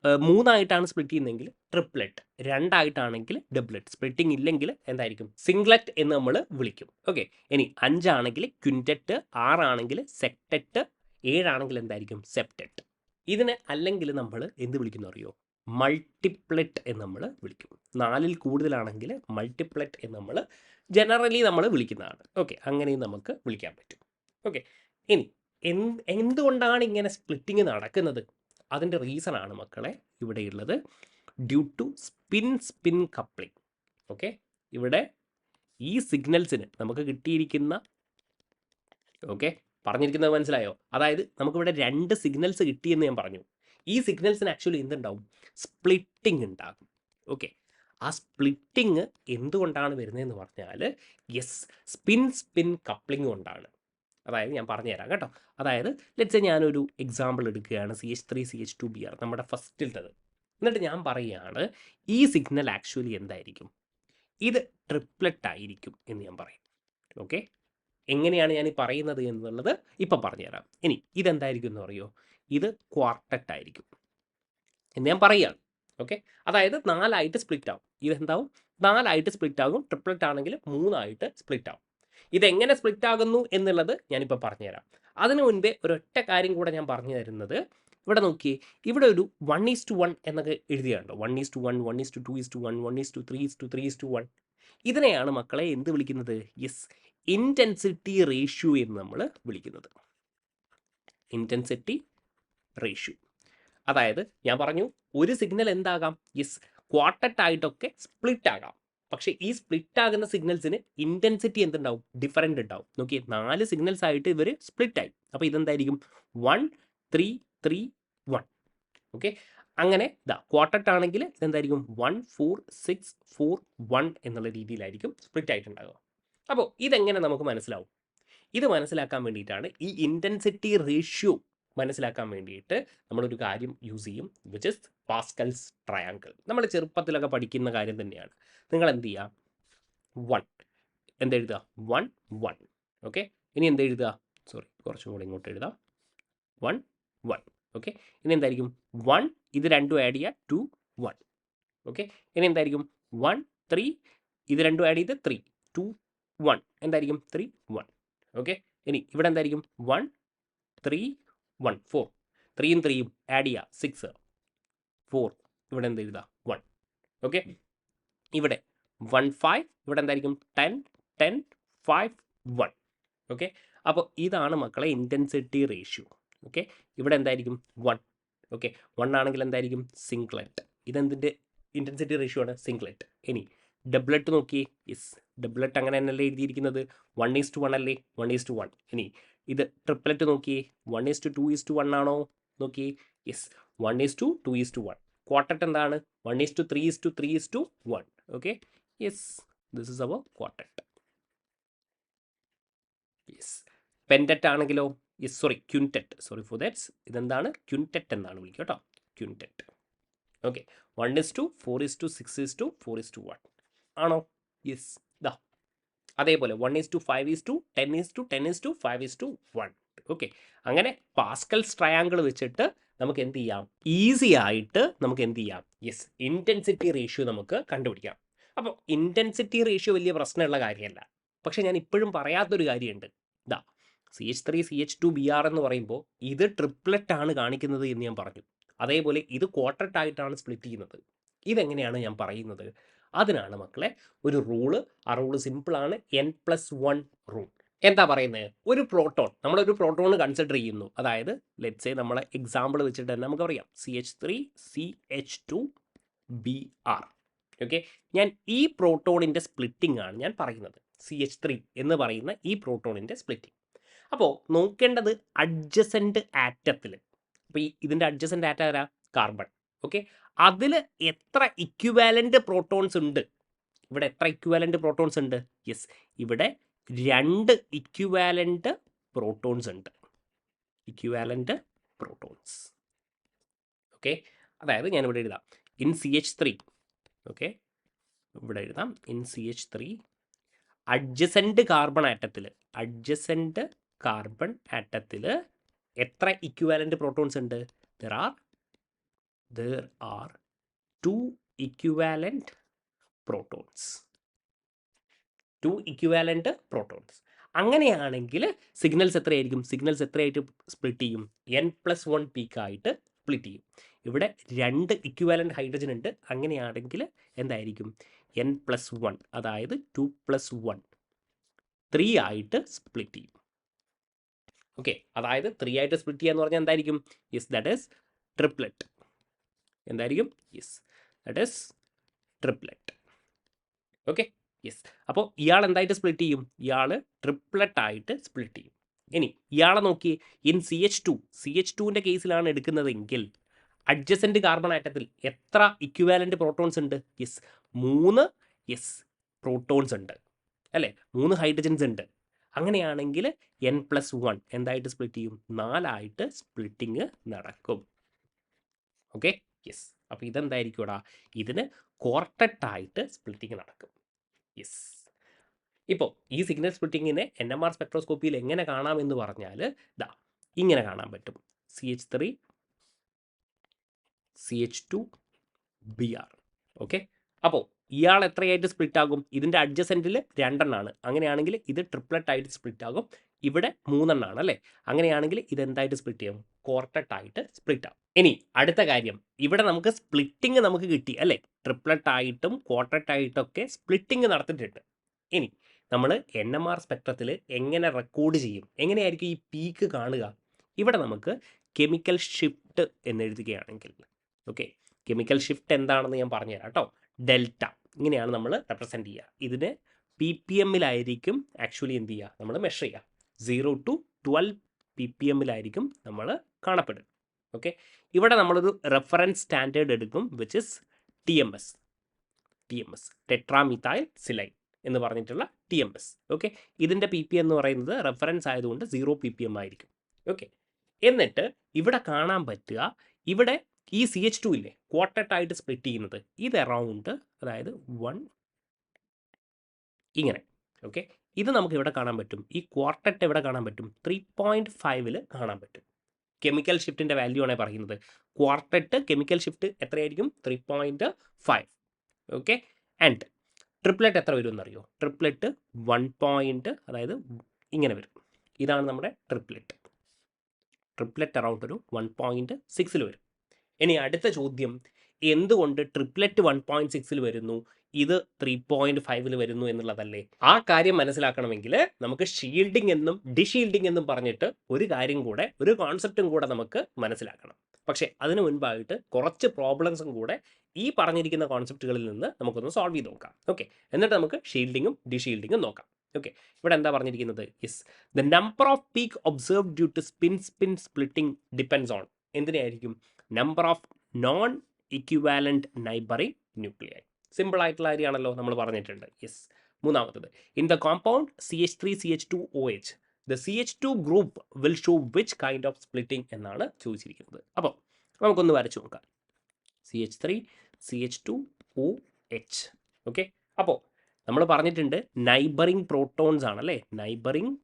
3 ആയിട്ടാണ് സ്പ്ലിറ്റ് ചെയ്യുന്നതെങ്കിൽ ട്രിപ്ലെറ്റ്, 2 ആയിട്ടാണെങ്കിൽ ഡബ്ലെറ്റ്, സ്പ്ലിറ്റിംഗ് ഇല്ലെങ്കിൽ എന്തായിരിക്കും? സിംഗ്ലറ്റ് എന്ന് നമ്മൾ വിളിക്കും. ഓക്കെ, ഇനി 5 ആണെങ്കിൽ ക്വിൻറ്ററ്റ്, 6 ആണെങ്കിൽ സെക്റ്ററ്റ്, 7 ആണെങ്കിൽ എന്തായിരിക്കും? സെപ്റ്ററ്റ്. ഇതിനെ അല്ലെങ്കിൽ നമ്മൾ എന്ത് വിളിക്കുന്നു അറിയോ? മൾട്ടിപ്ലെറ്റ് എന്ന് നമ്മൾ വിളിക്കും. 4ൽ കൂടുതലാണെങ്കിൽ മൾട്ടിപ്ലെറ്റ് എന്ന് നമ്മൾ ജനറലി നമ്മൾ വിളിക്കുന്നതാണ്. ഓക്കെ, അങ്ങനെയും നമുക്ക് വിളിക്കാൻ പറ്റും. ഓക്കെ, ഇനി എന്തുകൊണ്ടാണ് ഇങ്ങനെ സ്പ്ലിറ്റിങ് നടക്കുന്നത്? അതിൻ്റെ റീസൺ ആണ് മക്കളെ ഇവിടെയുള്ളത്. Due to spin coupling. Okay, ഇവിടെ ഈ സിഗ്നൽസിന് നമുക്ക് കിട്ടിയിരിക്കുന്ന ഓക്കെ, പറഞ്ഞിരിക്കുന്നത് മനസ്സിലായോ? അതായത് നമുക്കിവിടെ 2 സിഗ്നൽസ് കിട്ടിയെന്ന് ഞാൻ പറഞ്ഞു. ഈ സിഗ്നൽസിന് ആക്ച്വലി എന്തുണ്ടാവും? സ്പ്ലിറ്റിംഗ് ഉണ്ടാകും. ഓക്കെ, ആ സ്പ്ലിറ്റിംഗ് എന്തുകൊണ്ടാണ് വരുന്നതെന്ന് പറഞ്ഞാൽ യെസ്, സ്പിൻ കപ്ലിംഗ് കൊണ്ടാണ്. അതായത് ഞാൻ പറഞ്ഞുതരാം കേട്ടോ. അതായത് ലെറ്റ്സ് ഞാനൊരു എക്സാമ്പിൾ എടുക്കുകയാണ്, CH3 CH2Br നമ്മുടെ ഫസ്റ്റിലത്തത്. എന്നിട്ട് ഞാൻ പറയുകയാണ് ഈ സിഗ്നൽ ആക്ച്വലി എന്തായിരിക്കും? ഇത് ട്രിപ്ലറ്റ് ആയിരിക്കും എന്ന് ഞാൻ പറയും. ഓക്കെ, എങ്ങനെയാണ് ഞാൻ ഈ പറയുന്നത് എന്നുള്ളത് ഇപ്പം പറഞ്ഞുതരാം. ഇനി ഇതെന്തായിരിക്കും എന്ന് പറയുമോ? ഇത് ക്വാർട്ടറ്റ് ആയിരിക്കും എന്ന് ഞാൻ പറയുകയാണ്. ഓക്കെ, അതായത് 4ആയിട്ട് സ്പ്ലിറ്റ് ആവും. ഇതെന്താവും? 4ആയിട്ട് സ്പ്ലിറ്റ് ആകും. ട്രിപ്ലറ്റ് ആണെങ്കിൽ 3ആയിട്ട് സ്പ്ലിറ്റ് ആവും. ഇതെങ്ങനെ സ്പ്ലിറ്റ് ആകുന്നു എന്നുള്ളത് ഞാനിപ്പോൾ പറഞ്ഞുതരാം. അതിനു മുൻപേ ഒരൊറ്റ കാര്യം കൂടെ ഞാൻ പറഞ്ഞു തരുന്നത്, ഇവിടെ നോക്കിയേ, ഇവിടെ ഒരു 1:1 എന്നൊക്കെ എഴുതിയുണ്ടോ? 1:1, 1:2:1, 1:3:3:1. ഇതിനെയാണ് മക്കളെ എന്ത് വിളിക്കുന്നത്? യെസ്, ഇൻറ്റൻസിറ്റി റേഷ്യോ എന്ന് നമ്മൾ വിളിക്കുന്നത്. Intensity ratio. അതായത് ഞാൻ പറഞ്ഞു ഒരു സിഗ്നൽ എന്താകാം? യെസ്, ക്വാർട്ടറ്റ് ആയിട്ടൊക്കെ സ്പ്ലിറ്റ് ആകാം. പക്ഷേ ഈ സ്പ്ലിറ്റ് ആകുന്ന സിഗ്നൽസിന് ഇൻറ്റൻസിറ്റി എന്തുണ്ടാവും? ഡിഫറൻറ്റ് ഉണ്ടാവും. നോക്കിയേ, 4 സിഗ്നൽസ് ആയിട്ട് ഇവർ സ്പ്ലിറ്റ് ആയി. അപ്പോൾ ഇതെന്തായിരിക്കും? 1 3 3 1. ഓക്കെ, അങ്ങനെ ഇതാ ക്വാർട്ടറ്റ് ആണെങ്കിൽ ഇതെന്തായിരിക്കും? 1 4 6 4 1 എന്നുള്ള രീതിയിലായിരിക്കും സ്പ്ലിറ്റ് ആയിട്ടുണ്ടാകുക. അപ്പോൾ ഇതെങ്ങനെ നമുക്ക് മനസ്സിലാവും? ഇത് മനസ്സിലാക്കാൻ വേണ്ടിയിട്ടാണ് ഈ ഇൻറ്റൻസിറ്റി റേഷ്യോ മനസ്സിലാക്കാൻ വേണ്ടിയിട്ട് നമ്മളൊരു കാര്യം യൂസ് ചെയ്യും, വിച്ച് ഇസ് പാസ്കൽസ് ട്രയാങ്കിൾ. നമ്മൾ ചെറുപ്പത്തിലൊക്കെ പഠിക്കുന്ന കാര്യം തന്നെയാണ്. നിങ്ങൾ എന്ത് ചെയ്യുക? 1 എന്തെഴുതുക? 1 1. ഓക്കെ, ഇനി എന്തെഴുതുക? സോറി, കുറച്ചും കൂടി ഇങ്ങോട്ട് എഴുതാം. 1 1. ഓക്കെ, ഇനി എന്തായിരിക്കും? 1 ഇത് രണ്ടും ആഡ് ചെയ്യുക, 2 1. ഓക്കെ, ഇനി എന്തായിരിക്കും? 1 3 ഇത് രണ്ടും ആഡ് ചെയ്ത് 3 2 1. എന്തായിരിക്കും? 3 1. ഓക്കെ, ഇനി ഇവിടെ എന്തായിരിക്കും? 1 3 1 4. 3യും 3യും ആഡ് ചെയ്യുക, 6 4. ഇവിടെ എന്ത് എഴുതുക? 1. ഓക്കെ, ഇവിടെ 1 5. ഇവിടെ എന്തായിരിക്കും? 10 10 5 1. ഓക്കെ, അപ്പോൾ ഇതാണ് മക്കളെ ഇൻറ്റൻസിറ്റി റേഷ്യോ. ഓക്കെ, ഇവിടെ എന്തായിരിക്കും? 1. ഓക്കെ, 1 ആണെങ്കിൽ എന്തായിരിക്കും? സിംഗ്ലറ്റ്. ഇതെന്തിൻ്റെ ഇൻറ്റൻസിറ്റി റേഷ്യോ ആണ്? സിംഗ്ലറ്റ്. ഇനി ഡബ്ലറ്റ് നോക്കിയേ. യെസ്, ഡബ്ലറ്റ് അങ്ങനെ തന്നെയല്ലേ എഴുതിയിരിക്കുന്നത്? 1:1 അല്ലേ? 1:1. ഇനി ഇത് ട്രിപ്ലറ്റ് നോക്കിയേ. 1:2:1 ആണോ? നോക്കിയേ. യെസ്, 1:2:1. ക്വാർട്ടറ്റ് എന്താണ്? 1:3:3:1. Okay, yes, this is our quartet. Yes, pentet ആണെങ്കിലോ? Yes, sorry, quintet. Sorry for that's. ഇതെന്താണ്? ക്വിൻറ്ററ്റ് എന്നാണ് വിളിക്കുക കേട്ടോ, ക്വിൻറ്ററ്റ്. ഓക്കെ, 1:4 4:6 4:1 ആണോ? യെസ്, ഇതാ അതേപോലെ 1:5 10 5:1. ഓക്കെ, അങ്ങനെ പാസ്കൽസ് ട്രയാങ്കിൾ വെച്ചിട്ട് നമുക്ക് എന്ത് ചെയ്യാം? ഈസി ആയിട്ട് നമുക്ക് എന്ത് ചെയ്യാം? യെസ്, ഇൻറ്റൻസിറ്റി റേഷ്യോ നമുക്ക് കണ്ടുപിടിക്കാം. അപ്പോൾ ഇൻറ്റൻസിറ്റി റേഷ്യോ വലിയ പ്രശ്നമുള്ള കാര്യമല്ല. പക്ഷേ ഞാൻ ഇപ്പോഴും പറയാത്തൊരു കാര്യമുണ്ട്. ഇതാ CH3 CH2Br എന്ന് പറയുമ്പോൾ ഇത് ട്രിപ്ലറ്റ് ആണ് കാണിക്കുന്നത് എന്ന് ഞാൻ പറഞ്ഞു. അതേപോലെ ഇത് ക്വാർട്ടറ്റ് ആയിട്ടാണ് സ്പ്ലിറ്റ് ചെയ്യുന്നത്. ഇതെങ്ങനെയാണ് ഞാൻ പറയുന്നത്? അതിനാണ് മക്കളെ ഒരു റൂള്. ആ റൂള് സിമ്പിളാണ്, N+1 റൂൾ. എന്താ പറയുന്നത്? ഒരു പ്രോട്ടോൺ, നമ്മളൊരു പ്രോട്ടോൺ കൺസിഡർ ചെയ്യുന്നു. അതായത് ലെറ്റ്സ് സേ നമ്മളെ എക്സാമ്പിൾ വെച്ചിട്ട് തന്നെ നമുക്കറിയാം CH3 CH2Br. ഓക്കെ, ഞാൻ ഈ പ്രോട്ടോണിൻ്റെ സ്പ്ലിറ്റിംഗ് ആണ് ഞാൻ പറയുന്നത്. CH3 എന്ന് പറയുന്ന ഈ പ്രോട്ടോണിൻ്റെ സ്പ്ലിറ്റിംഗ്. അപ്പോൾ നോക്കേണ്ടത് അഡ്ജസൻറ്റ് ആറ്റത്തിൽ. അപ്പോൾ ഇതിൻ്റെ അഡ്ജസൻറ്റ് ആറ്റം ആരാ? കാർബൺ. ഓക്കെ, അതിൽ എത്ര ഇക്വിവാലൻ്റ് പ്രോട്ടോൺസ് ഉണ്ട്? ഇവിടെ എത്ര ഇക്വിവാലൻ്റ് പ്രോട്ടോൺസ് ഉണ്ട്? യെസ്, ഇവിടെ 2 ഇക്വിവാലൻ്റ് പ്രോട്ടോൺസ് ഉണ്ട്. ഇക്വിവാലൻ്റ് പ്രോട്ടോൺസ്. ഓക്കെ, അതായത് ഞാനിവിടെ എഴുതാം ഇൻ CH3. ഓക്കെ, ഇവിടെ എഴുതാം ഇൻ CH3 അഡ്ജസൻറ്റ് കാർബൺ ആറ്റത്തിൽ എത്ര ഇക്വിവാലൻ്റ് പ്രോട്ടോൺസ് ഉണ്ട്? There are 2 equivalent protons. 2 equivalent protons. അങ്ങനെയാണെങ്കിൽ സിഗ്നൽസ് എത്രയായിട്ട് സ്പ്ലിറ്റ് ചെയ്യും? N+1 പീക്കായിട്ട് സ്പ്ലിറ്റ് ചെയ്യും. ഇവിടെ 2 ഇക്വിവാലൻ്റ് ഹൈഡ്രജൻ ഉണ്ട്. അങ്ങനെയാണെങ്കിൽ എന്തായിരിക്കും? N+1, അതായത് 2+1 3 ആയിട്ട് സ്പ്ലിറ്റ് ചെയ്യും. ഓക്കെ, അതായത് 3 ആയിട്ട് സ്പ്ലിറ്റ് ചെയ്യുക എന്ന് പറഞ്ഞാൽ എന്തായിരിക്കും? Yes, that is triplet. എന്തായിരിക്കും? Yes, that is triplet. Okay, yes. അപ്പോൾ ഇയാൾ എന്തായിട്ട് സ്പ്ലിറ്റ് ചെയ്യും? ഇയാൾ ട്രിപ്ലറ്റ് ആയിട്ട് സ്പ്ലിറ്റ് ചെയ്യും. ഇനി ഇയാളെ നോക്കി, ഇൻ CH2ൻ്റെ കേസിലാണ് എടുക്കുന്നതെങ്കിൽ അഡ്ജസൻറ്റ് കാർബൺ ആറ്റത്തിൽ എത്ര ഇക്വിവാലൻ്റ് പ്രോട്ടോൺസ് ഉണ്ട്? യെസ് 3 പ്രോട്ടോൺസ് ഉണ്ട് അല്ലേ, 3 ഹൈഡ്രജൻസ് ഉണ്ട്. അങ്ങനെയാണെങ്കിൽ N+1 എന്തായിട്ട് സ്പ്ലിറ്റ് ചെയ്യും? 4 സ്പ്ലിറ്റിങ് നടക്കും. Okay, yes. അപ്പോൾ ഇതെന്തായിരിക്കും ഇവിടെ? ഇതിന് ക്വാർട്ടറ്റായിട്ട് സ്പ്ലിറ്റിങ് നടക്കും. യെസ്. ഇപ്പോൾ ഈ സിഗ്നൽ സ്പ്ലിറ്റിങ്ങിനെ NMR സ്പെക്ട്രോസ്കോപ്പിയിൽ എങ്ങനെ കാണാമെന്ന് പറഞ്ഞാൽ ദാ ഇങ്ങനെ കാണാൻ പറ്റും. CH3 CH2 Br. ഓക്കെ, അപ്പോൾ ഇയാൾ എത്രയായിട്ട് സ്പ്ലിറ്റ് ആകും? ഇതിൻ്റെ അഡ്ജസൻറ്റിൽ 2 എണ്ണമാണ്. അങ്ങനെയാണെങ്കിൽ ഇത് ട്രിപ്ലറ്റ് ആയിട്ട് സ്പ്ലിറ്റ് ആകും. ഇവിടെ 3 എണ്ണമാണ് അല്ലേ. അങ്ങനെയാണെങ്കിൽ ഇതെന്തായിട്ട് സ്പ്ലിറ്റ് ചെയ്യും? ക്വാർട്ടറ്റായിട്ട് സ്പ്ലിറ്റ് ആകും. ഇനി അടുത്ത കാര്യം, ഇവിടെ നമുക്ക് സ്പ്ലിറ്റിങ് നമുക്ക് കിട്ടി അല്ലേ, ട്രിപ്ലറ്റ് ആയിട്ടും ക്വാർട്ടറ്റായിട്ടൊക്കെ സ്പ്ലിറ്റിങ് നടത്തിയിട്ടുണ്ട്. ഇനി നമ്മൾ NMR സ്പെക്ട്രത്തിൽ എങ്ങനെ റെക്കോർഡ് ചെയ്യും? എങ്ങനെയായിരിക്കും ഈ പീക്ക് കാണുക? ഇവിടെ നമുക്ക് കെമിക്കൽ ഷിഫ്റ്റ് എന്നെഴുതുകയാണെങ്കിൽ, ഓക്കെ, കെമിക്കൽ ഷിഫ്റ്റ് എന്താണെന്ന് ഞാൻ പറഞ്ഞുതരാം കേട്ടോ. ഡെൽറ്റ ഇങ്ങനെയാണ് നമ്മൾ റെപ്രസെൻറ്റ് ചെയ്യുക. ഇതിന് PPM-ലായിരിക്കും ആക്ച്വലി എന്ത് ചെയ്യുക, നമ്മൾ മെഷർ ചെയ്യുക. 0 to 12 PPM-ലായിരിക്കും നമ്മൾ കാണപ്പെടുക. ഓക്കെ, ഇവിടെ നമ്മളൊരു റെഫറൻസ് സ്റ്റാൻഡേർഡ് എടുക്കും, വിച്ച് ഇസ് TMS, ടെട്രാമിഥൈൽ സിലൈൻ എന്ന് പറഞ്ഞിട്ടുള്ള TMS. ഓക്കെ, ഇതിൻ്റെ PPM എന്ന് പറയുന്നത് റെഫറൻസ് ആയതുകൊണ്ട് 0 PPM ആയിരിക്കും. ഓക്കെ, എന്നിട്ട് ഇവിടെ കാണാൻ പറ്റുക, ഇവിടെ ഈ CH2 ഇല്ലേ ക്വാർട്ടറ്റായിട്ട് സ്പ്ലിറ്റ് ചെയ്യുന്നത്, ഇത് അറൗണ്ട്, അതായത് 1 ഇങ്ങനെ. ഓക്കെ, ഇത് നമുക്ക് ഇവിടെ കാണാൻ പറ്റും. ഈ ക്വാർട്ടറ്റ് എവിടെ കാണാൻ പറ്റും? 3.5-ൽ കാണാൻ പറ്റും. കെമിക്കൽ ഷിഫ്റ്റിൻ്റെ വാല്യൂ ആണ് പറയുന്നത്. ക്വാർട്ടറ്റ് കെമിക്കൽ ഷിഫ്റ്റ് എത്രയായിരിക്കും? 3.5. ഓക്കെ, ആൻഡ് ട്രിപ്ലറ്റ് എത്ര വരും എന്നറിയോ? ട്രിപ്ലറ്റ് 1 അതായത് ഇങ്ങനെ വരും. ഇതാണ് നമ്മുടെ ട്രിപ്ലറ്റ് അറൗണ്ട് ഒരു 1.6-ൽ വരും. ഇനി അടുത്ത ചോദ്യം, എന്തുകൊണ്ട് ട്രിപ്ലറ്റ് 1.6-ൽ വരുന്നു, ഇത് 3.5-ൽ വരുന്നു എന്നുള്ളതല്ലേ? ആ കാര്യം മനസ്സിലാക്കണമെങ്കിൽ നമുക്ക് ഷീൽഡിംഗ് എന്നും ഡിഷീൽഡിംഗ് എന്നും പറഞ്ഞിട്ട് ഒരു കാര്യം കൂടെ, ഒരു കോൺസെപ്റ്റും കൂടെ നമുക്ക് മനസ്സിലാക്കണം. പക്ഷേ അതിന് മുൻപായിട്ട് കുറച്ച് പ്രോബ്ലംസും കൂടെ ഈ പറഞ്ഞിരിക്കുന്ന കോൺസെപ്റ്റുകളിൽ നിന്ന് നമുക്കൊന്ന് സോൾവ് ചെയ്ത് നോക്കാം. ഓക്കെ, എന്നിട്ട് നമുക്ക് ഷീൽഡിങ്ങും ഡിഷീൽഡിങ്ങും നോക്കാം. ഓക്കെ, ഇവിടെ എന്താ പറഞ്ഞിരിക്കുന്നത്? Yes, the number of peak observed due to spin splitting depends on എന്തിനായിരിക്കും? Number of non equivalent neighbouring nuclei. Simple ആയിട്ടുള്ള കാര്യമാണല്ലോ, നമ്മൾ പറഞ്ഞിട്ടുണ്ട്. യെസ്. മൂന്നാമത്തത്, in the compound CH3 CH2OH the CH2 group will show which kind of splitting എന്നാണ് ചോദിച്ചിരിക്കുന്നത്. അപ്പോൾ നമുക്കൊന്ന് വരച്ചു നോക്കാം. CH3 CH2OH. ഓക്കെ, അപ്പോൾ നമ്മൾ പറഞ്ഞിട്ടുണ്ട് നൈബറിംഗ് പ്രോട്ടോൺസ് ആണല്ലേ, നൈബറിംഗ്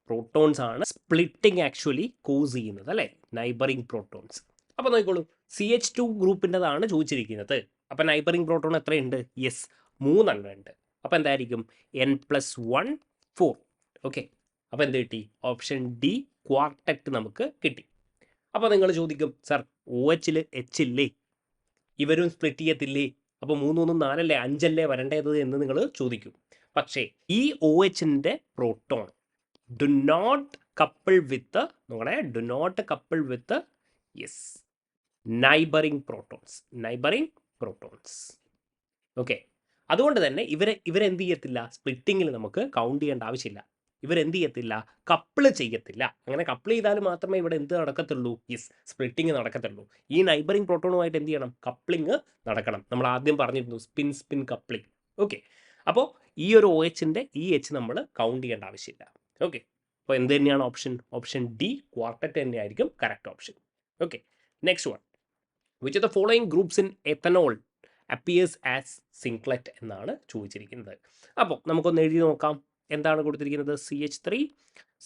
പ്രോട്ടോൺസ് ആണ് സ്പ്ലിറ്റിംഗ് ആക്ച്വലി കോസ് ചെയ്യുന്നത് അല്ലേ, നൈബറിംഗ് പ്രോട്ടോൺസ്. അപ്പോൾ നോക്കിക്കോളൂ, CH2 ഗ്രൂപ്പിൻ്റെതാണ് ചോദിച്ചിരിക്കുന്നത്. അപ്പോൾ നൈബറിംഗ് പ്രോട്ടോൺ എത്രയുണ്ട്? യെസ്, 3 എണ്ണം ഉണ്ട്. അപ്പോൾ എന്തായിരിക്കും? N+1 4. ഓക്കെ, അപ്പോൾ എന്ത് കിട്ടി? ഓപ്ഷൻ ഡി ക്വാർട്ടറ്റ് നമുക്ക് കിട്ടി. അപ്പോൾ നിങ്ങൾ ചോദിക്കും, സർ OH-ൽ H ഇല്ലേ, ഇവരും സ്പ്ലിറ്റ് ചെയ്യത്തില്ലേ, അപ്പോൾ 3 3 4 അല്ലേ 5 അല്ലേ വരേണ്ടത് എന്ന് നിങ്ങൾ ചോദിക്കും. പക്ഷേ ഈ OH-ൻ്റെ proton do not couple with, നോക്കണേ, do not couple with yes neighbouring protons. Okay, അതുകൊണ്ട് തന്നെ ഇവരെന്ത് ചെയ്യത്തില്ല? സ്പ്ലിറ്റിങ്ങിൽ നമുക്ക് കൗണ്ട് ചെയ്യേണ്ട ആവശ്യമില്ല. ഇവരെന്ത് ചെയ്യത്തില്ല? കപ്പിള് ചെയ്യത്തില്ല. അങ്ങനെ കപ്പിൾ ചെയ്താൽ മാത്രമേ ഇവിടെ എന്ത് നടക്കത്തുള്ളൂ? Yes, splitting നടക്കത്തുള്ളൂ. ഈ നൈബറിംഗ് പ്രോട്ടോണുമായിട്ട് എന്ത് ചെയ്യണം? കപ്ലിങ് നടക്കണം. നമ്മൾ ആദ്യം പറഞ്ഞിരുന്നു സ്പിൻ കപ്ലിംഗ്. ഓക്കെ, അപ്പോൾ ഈ ഒരു OH-ൻ്റെ ഈ H നമ്മൾ കൗണ്ട് ചെയ്യേണ്ട ആവശ്യമില്ല. ഓക്കെ, അപ്പോൾ എന്ത് തന്നെയാണ് ഓപ്ഷൻ ഡി ക്വാർട്ടറ്റ് തന്നെയായിരിക്കും correct option. Okay, next one, which of the following groups in ethanol appears as singlet എന്നാണ് ചോദിച്ചിരിക്കുന്നത്. അപ്പോൾ നമുക്കൊന്ന് എഴുതി നോക്കാം. എന്താണ് കൊടുത്തിരിക്കുന്നത്? CH3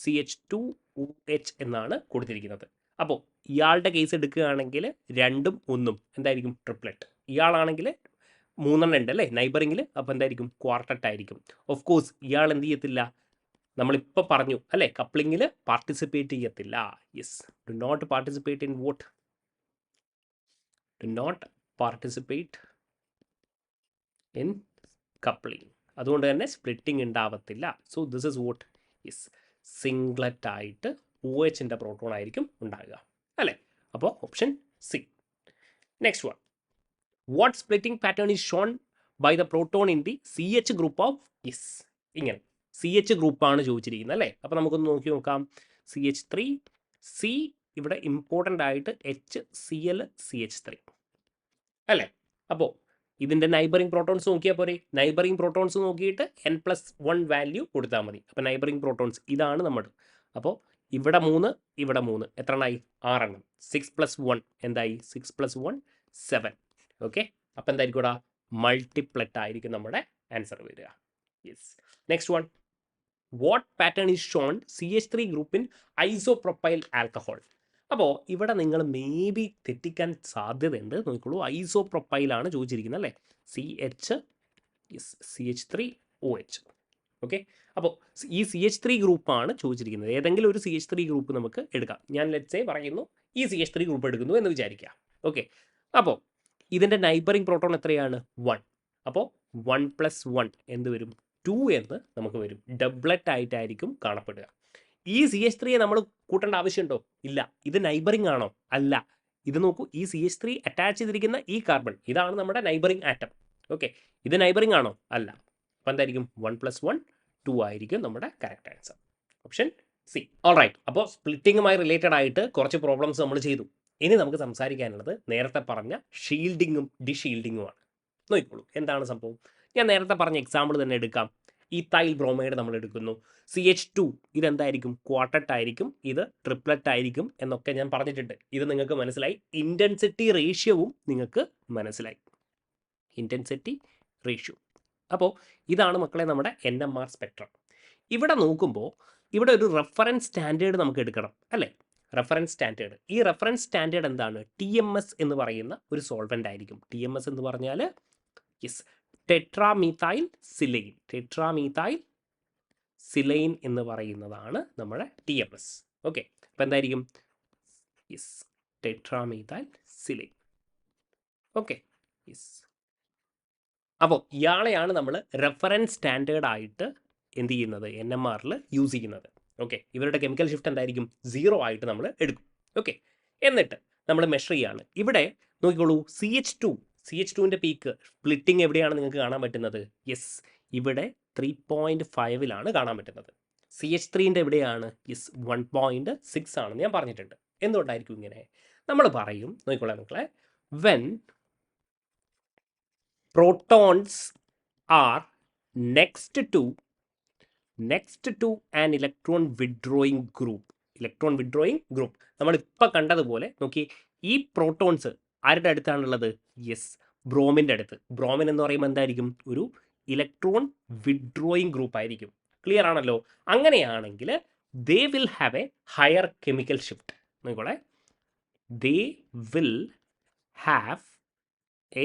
CH2OH എന്നാണ് കൊടുത്തിരിക്കുന്നത്. അപ്പോൾ ഇയാളുടെ കേസ് എടുക്കുകയാണെങ്കിൽ 2ഉം 1ഉം എന്തായിരിക്കും? ട്രിപ്ലറ്റ്. ഇയാളാണെങ്കിൽ 3 എണ്ണം ഉണ്ട് അല്ലേ നൈബറിങ്ങിൽ, അപ്പോൾ എന്തായിരിക്കും? ക്വാർട്ടറ്റ് ആയിരിക്കും. ഓഫ് കോഴ്സ് ഇയാൾ എന്ത് ചെയ്യത്തില്ല? നമ്മളിപ്പോൾ പറഞ്ഞു അല്ലേ, കപ്ലിങ്ങിൽ പാർട്ടിസിപ്പേറ്റ് ചെയ്യത്തില്ല. Yes, do not participate in what? Do not participate in coupling. അതുകൊണ്ട് തന്നെ സ്പ്ലിറ്റിംഗ് ഉണ്ടാവത്തില്ല. So this is what? Yes, singlet ആയിട്ട് OH-ൻ്റെ പ്രോട്ടോൺ ആയിരിക്കും ഉണ്ടാകുക അല്ലേ. അപ്പോൾ option C. Next one, what splitting pattern is shown by the proton in the CH group of yes, ഇങ്ങനെ CH ഗ്രൂപ്പാണ് ചോദിച്ചിരിക്കുന്നത് അല്ലേ. അപ്പോൾ നമുക്കൊന്ന് നോക്കാം. CH3 C ഇവിടെ ഇമ്പോർട്ടൻ്റ് ആയിട്ട് HCl CH3 അല്ലേ? അപ്പോൾ ഇതിൻ്റെ നൈബറിംഗ് പ്രോട്ടോൺസ് നോക്കിയാൽ പോരെ. നൈബറിംഗ് പ്രോട്ടോൺസ് നോക്കിയിട്ട് n+1 വാല്യൂ കൊടുത്താൽ മതി. അപ്പോൾ നൈബറിംഗ് പ്രോട്ടോൺസ് ഇതാണ് നമ്മൾ. അപ്പോൾ ഇവിടെ 3 ഇവിടെ 3 എത്ര എണ്ണമായി? 6 എണ്ണം. 6+1 എന്തായി? 6+1 7. ഓക്കെ, അപ്പോൾ എന്തായിരിക്കും ഇവിടെ? മൾട്ടിപ്ലറ്റ് ആയിരിക്കും നമ്മുടെ ആൻസർ വരിക. Yes. Next one, what pattern is Sean CH3 group in isopropyl alcohol? അപ്പോൾ ഇവിടെ നിങ്ങൾ മേ ബി തെറ്റിക്കാൻ സാധ്യതയുണ്ട്. നോക്കിക്കോളൂ, ഐസോപ്രൊപ്പൈലാണ് ചോദിച്ചിരിക്കുന്നത് അല്ലേ? CH3OH. ഓക്കെ, അപ്പോൾ ഈ CH3 ഗ്രൂപ്പാണ് ചോദിച്ചിരിക്കുന്നത്. ഏതെങ്കിലും ഒരു CH3 ഗ്രൂപ്പ് നമുക്ക് എടുക്കാം. ഞാൻ ലെറ്റ്സ് സേ പറയുന്നു ഈ CH3 ഗ്രൂപ്പ് എടുക്കുന്നു എന്ന് വിചാരിക്കുക. ഓക്കെ, അപ്പോൾ ഇതിൻ്റെ നൈബറിംഗ് പ്രോട്ടോൺ എത്രയാണ്? 1. അപ്പോൾ 1+1 എന്ത് വരും? 2 എന്ന് നമുക്ക് വരും. ഡബ്ലറ്റ് ആയിട്ടായിരിക്കും കാണപ്പെടുക. ഈ CH3യെ നമ്മൾ കൂട്ടേണ്ട ആവശ്യമുണ്ടോ? ഇല്ല. ഇത് നൈബറിംഗ് ആണോ? അല്ല. ഇത് നോക്കൂ, ഈ CH3 അറ്റാച്ച് ചെയ്തിരിക്കുന്ന ഈ കാർബൺ ഇതാണ് നമ്മുടെ നൈബറിംഗ് ആറ്റം. ഓക്കെ, ഇത് നൈബറിംഗ് ആണോ? അല്ല. അപ്പം എന്തായിരിക്കും? 1+1 2 ആയിരിക്കും നമ്മുടെ correct answer. Option C. All right. അപ്പോൾ സ്പ്ലിറ്റിങ്ങുമായി റിലേറ്റഡ് ആയിട്ട് കുറച്ച് പ്രോബ്ലംസ് നമ്മൾ ചെയ്തു. ഇനി നമുക്ക് സംസാരിക്കാനുള്ളത് നേരത്തെ പറഞ്ഞ ഷീൽഡിങ്ങും ഡിഷീൽഡിങ്ങുമാണ്. നോക്കിക്കോളൂ, എന്താണ് സംഭവം. ഞാൻ നേരത്തെ പറഞ്ഞ എക്സാമ്പിൾ തന്നെ എടുക്കാം. ഈത്തൈൽ ബ്രോമൈഡ് നമ്മൾ എടുക്കുന്നു. CH2 ഇതെന്തായിരിക്കും? ക്വാർട്ടറ്റ് ആയിരിക്കും, ഇത് ട്രിപ്ലറ്റ് ആയിരിക്കും എന്നൊക്കെ ഞാൻ പറഞ്ഞിട്ടുണ്ട്. ഇത് നിങ്ങൾക്ക് മനസ്സിലായി. ഇൻറ്റൻസിറ്റി റേഷ്യോവും നിങ്ങൾക്ക് മനസ്സിലായി. Intensity ratio. അപ്പോൾ ഇതാണ് മക്കളെ നമ്മുടെ NMR സ്പെക്ട്രം. ഇവിടെ നോക്കുമ്പോൾ ഇവിടെ ഒരു റെഫറൻസ് സ്റ്റാൻഡേർഡ് നമുക്ക് എടുക്കണം അല്ലേ? Reference standard. ഈ റെഫറൻസ് സ്റ്റാൻഡേർഡ് എന്താണ്? TMS എന്ന് പറയുന്ന ഒരു സോൾവെൻ്റ് ആയിരിക്കും. TMS എന്ന് പറഞ്ഞാൽ യെസ്, ടെട്രാമീഥൈൽ സിലൈൻ. ടെട്രാമീഥൈൽ സിലൈൻ എന്ന് പറയുന്നതാണ് നമ്മുടെ TMS. ഓക്കെ, അപ്പോൾ എന്തായിരിക്കും? Yes, tetramethyl silane. Okay, yes. അപ്പോൾ ഇയാളെയാണ് നമ്മൾ റെഫറൻസ് സ്റ്റാൻഡേർഡ് ആയിട്ട് എന്ത് ചെയ്യുന്നത്? NMRൽ യൂസ് ചെയ്യുന്നത്. ഓക്കെ, ഇവരുടെ കെമിക്കൽ ഷിഫ്റ്റ് എന്തായിരിക്കും? 0 ആയിട്ട് നമ്മൾ എടുക്കും. ഓക്കെ, എന്നിട്ട് നമ്മൾ മെഷർ ചെയ്യാണ്. ഇവിടെ നോക്കിക്കോളൂ, CH2ൻ്റെ പീക്ക് സ്പ്ലിറ്റിംഗ് എവിടെയാണ് നിങ്ങൾക്ക് കാണാൻ പറ്റുന്നത്? യെസ്, ഇവിടെ 3.5ലാണ് കാണാൻ പറ്റുന്നത്. CH3ൻ്റെ എവിടെയാണ്? യെസ്, 1.6 ആണെന്ന് ഞാൻ പറഞ്ഞിട്ടുണ്ട്. എന്തുകൊണ്ടായിരിക്കും ഇങ്ങനെ? നമ്മൾ പറയും, നോക്കിക്കോളാം മക്കളെ, when protons are next to an electron withdrawing group. Electron withdrawing group നമ്മളിപ്പോൾ കണ്ടതുപോലെ നോക്കി, ഈ പ്രോട്ടോൺസ് ആരുടെ അടുത്താണുള്ളത്? യെസ്, ബ്രോമിൻ്റെ അടുത്ത്. ബ്രോമിൻ എന്ന് പറയുമ്പോൾ എന്തായിരിക്കും? ഒരു ഇലക്ട്രോൺ വിഡ്രോയിങ് ഗ്രൂപ്പ് ആയിരിക്കും. ക്ലിയർ ആണല്ലോ? അങ്ങനെയാണെങ്കിൽ they will have a higher chemical shift. നോക്കോളെ, they will have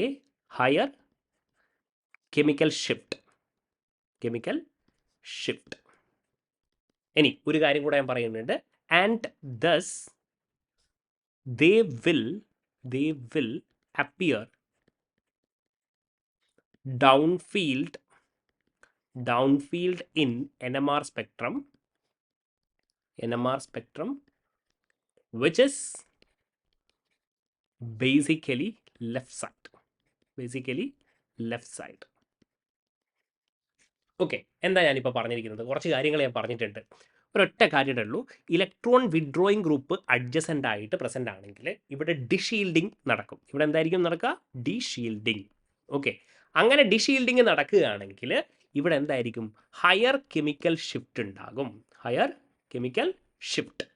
a higher chemical shift. ഇനി ഒരു കാര്യം കൂടെ ഞാൻ പറയുന്നുണ്ട്. And thus they will appear downfield in NMR spectrum which is basically left side. Okay, എന്താ ഞാനിപ്പോൾ പറഞ്ഞിരിക്കുന്നത്? കുറച്ച് കാര്യങ്ങൾ ഞാൻ പറഞ്ഞിട്ടുണ്ട്. ഒരൊറ്റ കാര്യമേ ഉള്ളൂ. ഇലക്ട്രോൺ വിഡ്രോയിങ് ഗ്രൂപ്പ് അഡ്ജസൻ്റ് ആയിട്ട് പ്രസൻ്റ് ആണെങ്കിൽ ഇവിടെ ഡിഷീൽഡിങ് നടക്കും. ഇവിടെ എന്തായിരിക്കും നടക്കുക? ഡിഷീൽഡിങ്. ഓക്കെ, അങ്ങനെ ഡിഷീൽഡിങ് നടക്കുകയാണെങ്കിൽ ഇവിടെ എന്തായിരിക്കും? ഹയർ കെമിക്കൽ ഷിഫ്റ്റ് ഉണ്ടാകും. Higher chemical shift.